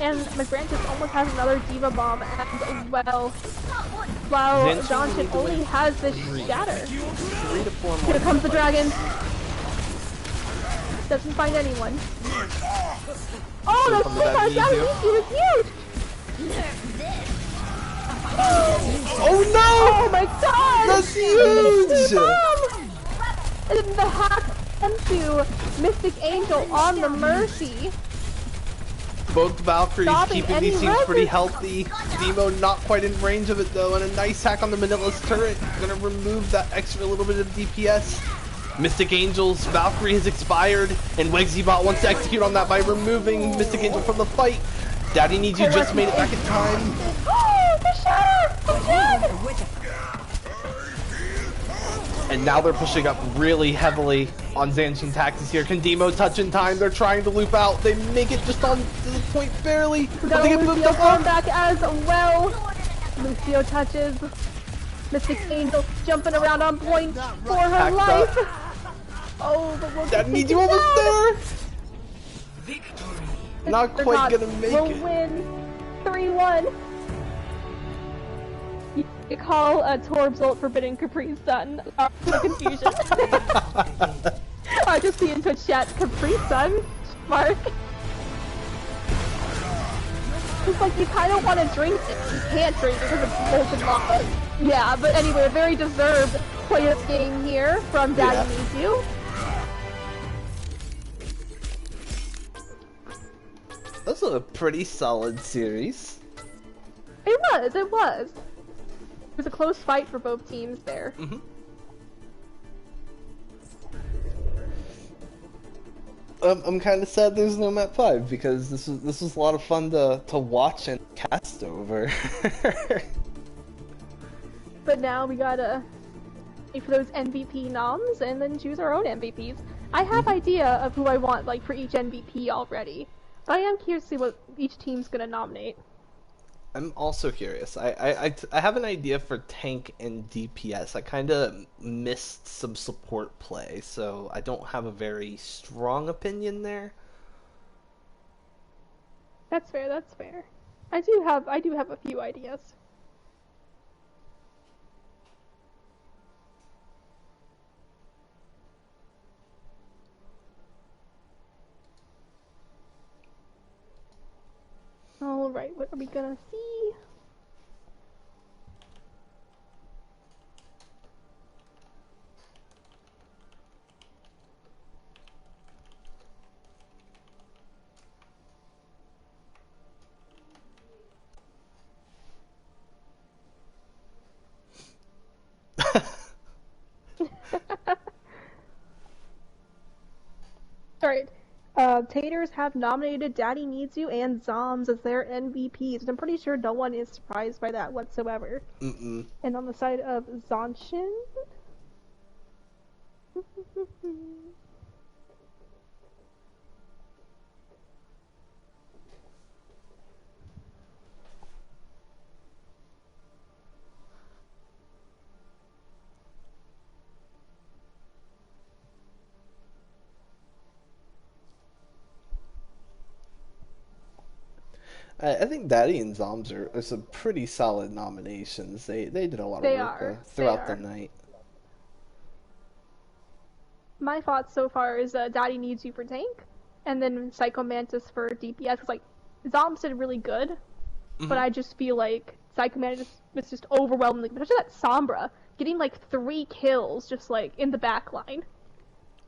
And McGrantis almost has another Diva Bomb as well. While Zanshin only has this Shatter. 3 to 4 more. Here comes the Dragon. Doesn't find anyone. Oh, the flip on Daddy Needs You is huge! Oh no! Oh my god! That's huge! Bomb! And then the hack into Mystic Angel on the Mercy. Both Valkyries Stopping keeping any these teams pretty reses. healthy. Demo not quite in range of it though, and a nice hack on the Manila's turret. Gonna remove that extra little bit of DPS. Mystic Angel's Valkyrie has expired, and Wegzybot wants to execute on that by removing Mystic Angel from the fight. Daddy Needs You just made it back in time. Oh, the Shatter! The Jag! And now they're pushing up really heavily on Zanshin Tactics here. Can Demo touch in time? They're trying to loop out. They make it just on to the point barely. We But got they get Lucio moved up. coming back as well. Lucio touches. Mystic Angel jumping around on point for her Packed life. up. Oh, but we'll Daddy get Needs taken You almost down. there. Not They're quite gonna make will it. win 3-1. You call Torb's ult Forbidden Capri Sun. The confusion. I just see in Twitch chat, Capri Sun? Mark. It's like you kind of want to drink it. You can't drink it because it's molten lava. Yeah, but anyway, a very deserved play of game here from Daddy Needs You. That was a pretty solid series. It was, it was. It was a close fight for both teams there. I'm kind of sad there's no map 5 because this was a lot of fun to watch and cast over. But now we gotta wait for those MVP noms and then choose our own MVPs. I have idea of who I want like for each MVP already, but I am curious to see what each team's gonna nominate. I'm also curious. I have an idea for tank and DPS. I kind of missed some support play, so I don't have a very strong opinion there. That's fair, that's fair. I do have a few ideas. Alright, what are we gonna see? Alright, Taters have nominated Daddy Needs You and Zoms as their MVPs, and I'm pretty sure no one is surprised by that whatsoever. Mm-mm. And on the side of Zanshin... I think Daddy and Zoms are some pretty solid nominations. They did a lot of work throughout the night. My thoughts so far is Daddy Needs You for tank, and then Psycho Mantis for DPS. Cause like Zoms did really good, but I just feel like Psycho Mantis was just overwhelming. Especially that Sombra getting like 3 kills just like in the back line.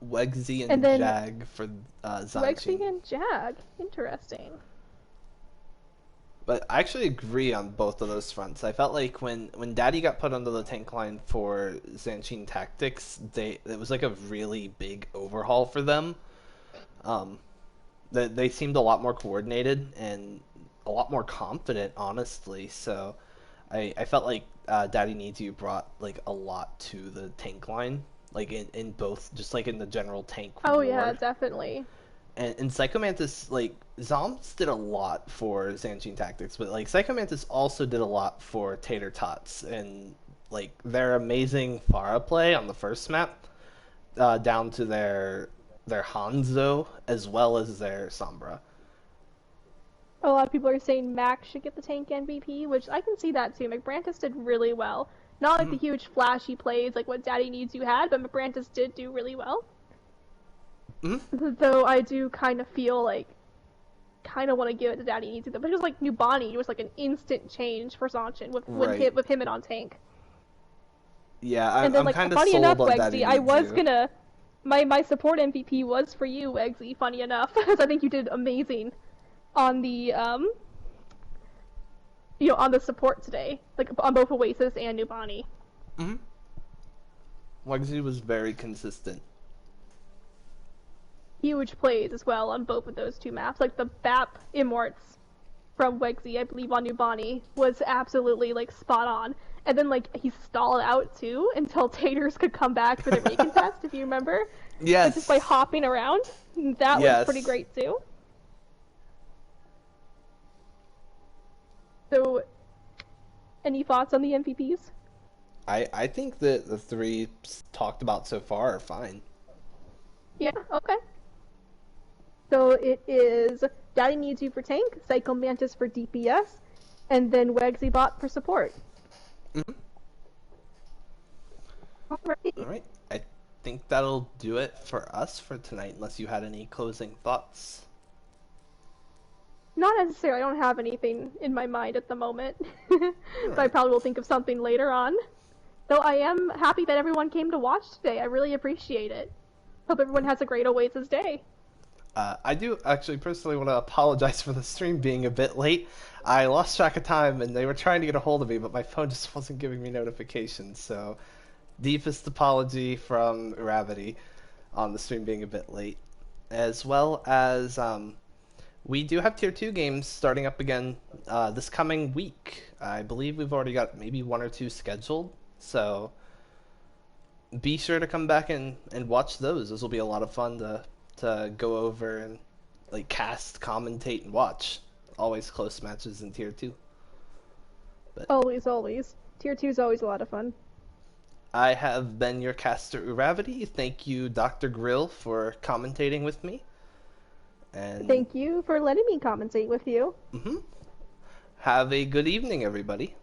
Wegsy and then Jag for Zanshin. Wegsy and Jag, interesting. But I actually agree on both of those fronts. I felt like when Daddy got put onto the tank line for Zanshin Tactics, it was like a really big overhaul for them. They seemed a lot more coordinated and a lot more confident, honestly. So I felt like Daddy Needs You brought like a lot to the tank line, like in both, just like in the general tank. Oh yeah, definitely. And Psycho Mantis, like, Zoms did a lot for Zanshin Tactics, but, like, Psycho Mantis also did a lot for Tater-Tots, and, like, their amazing Pharah play on the first map, down to their Hanzo, as well as their Sombra. A lot of people are saying Max should get the tank MVP, which I can see that too. McBrantis did really well. Not like the huge flashy plays like what Daddy Needs You had, but McBrantis did do really well. Though I do kind of feel like, kind of want to give it to Daddy Needs You. But just like Nubani, it was like an instant change for Zanshin with him and on tank. Yeah, I'm like, kind of funny sold enough, on Wegsy, Daddy Needs I was You. gonna, my support MVP was for you, Wegsy. Funny enough, because I think you did amazing on the on the support today, like on both Oasis and Nubani. Wegsy was very consistent. Huge plays as well on both of those two maps. Like the BAP Immorts from Wegsy, I believe, on Nubani was absolutely like spot on. And then like he stalled out too until Taters could come back for the recontest, if you remember. Yes. But just by hopping around. That was pretty great too. So, any thoughts on the MVPs? I think that the 3 talked about so far are fine. Yeah, okay. So it is Daddy Needs You for tank, Psycho Mantis for DPS, and then Wegsy Bot for support. Alright. Alright. I think that'll do it for us for tonight, unless you had any closing thoughts. Not necessarily. I don't have anything in my mind at the moment. But I probably will think of something later on. Though I am happy that everyone came to watch today. I really appreciate it. Hope everyone has a great Oasis day. I do actually personally want to apologize for the stream being a bit late. I lost track of time and they were trying to get a hold of me, but my phone just wasn't giving me notifications. So, deepest apology from Gravity on the stream being a bit late. As well as, we do have Tier 2 games starting up again this coming week. I believe we've already got maybe 1 or 2 scheduled. So, be sure to come back and watch those. Those will be a lot of fun to go over and like cast, commentate, and watch. Always close matches in Tier 2. But Always, always. Tier 2 is always a lot of fun. I have been your caster Uravity. Thank you, Dr. Grill, for commentating with me. And Thank you for letting me commentate with you. Have a good evening, everybody.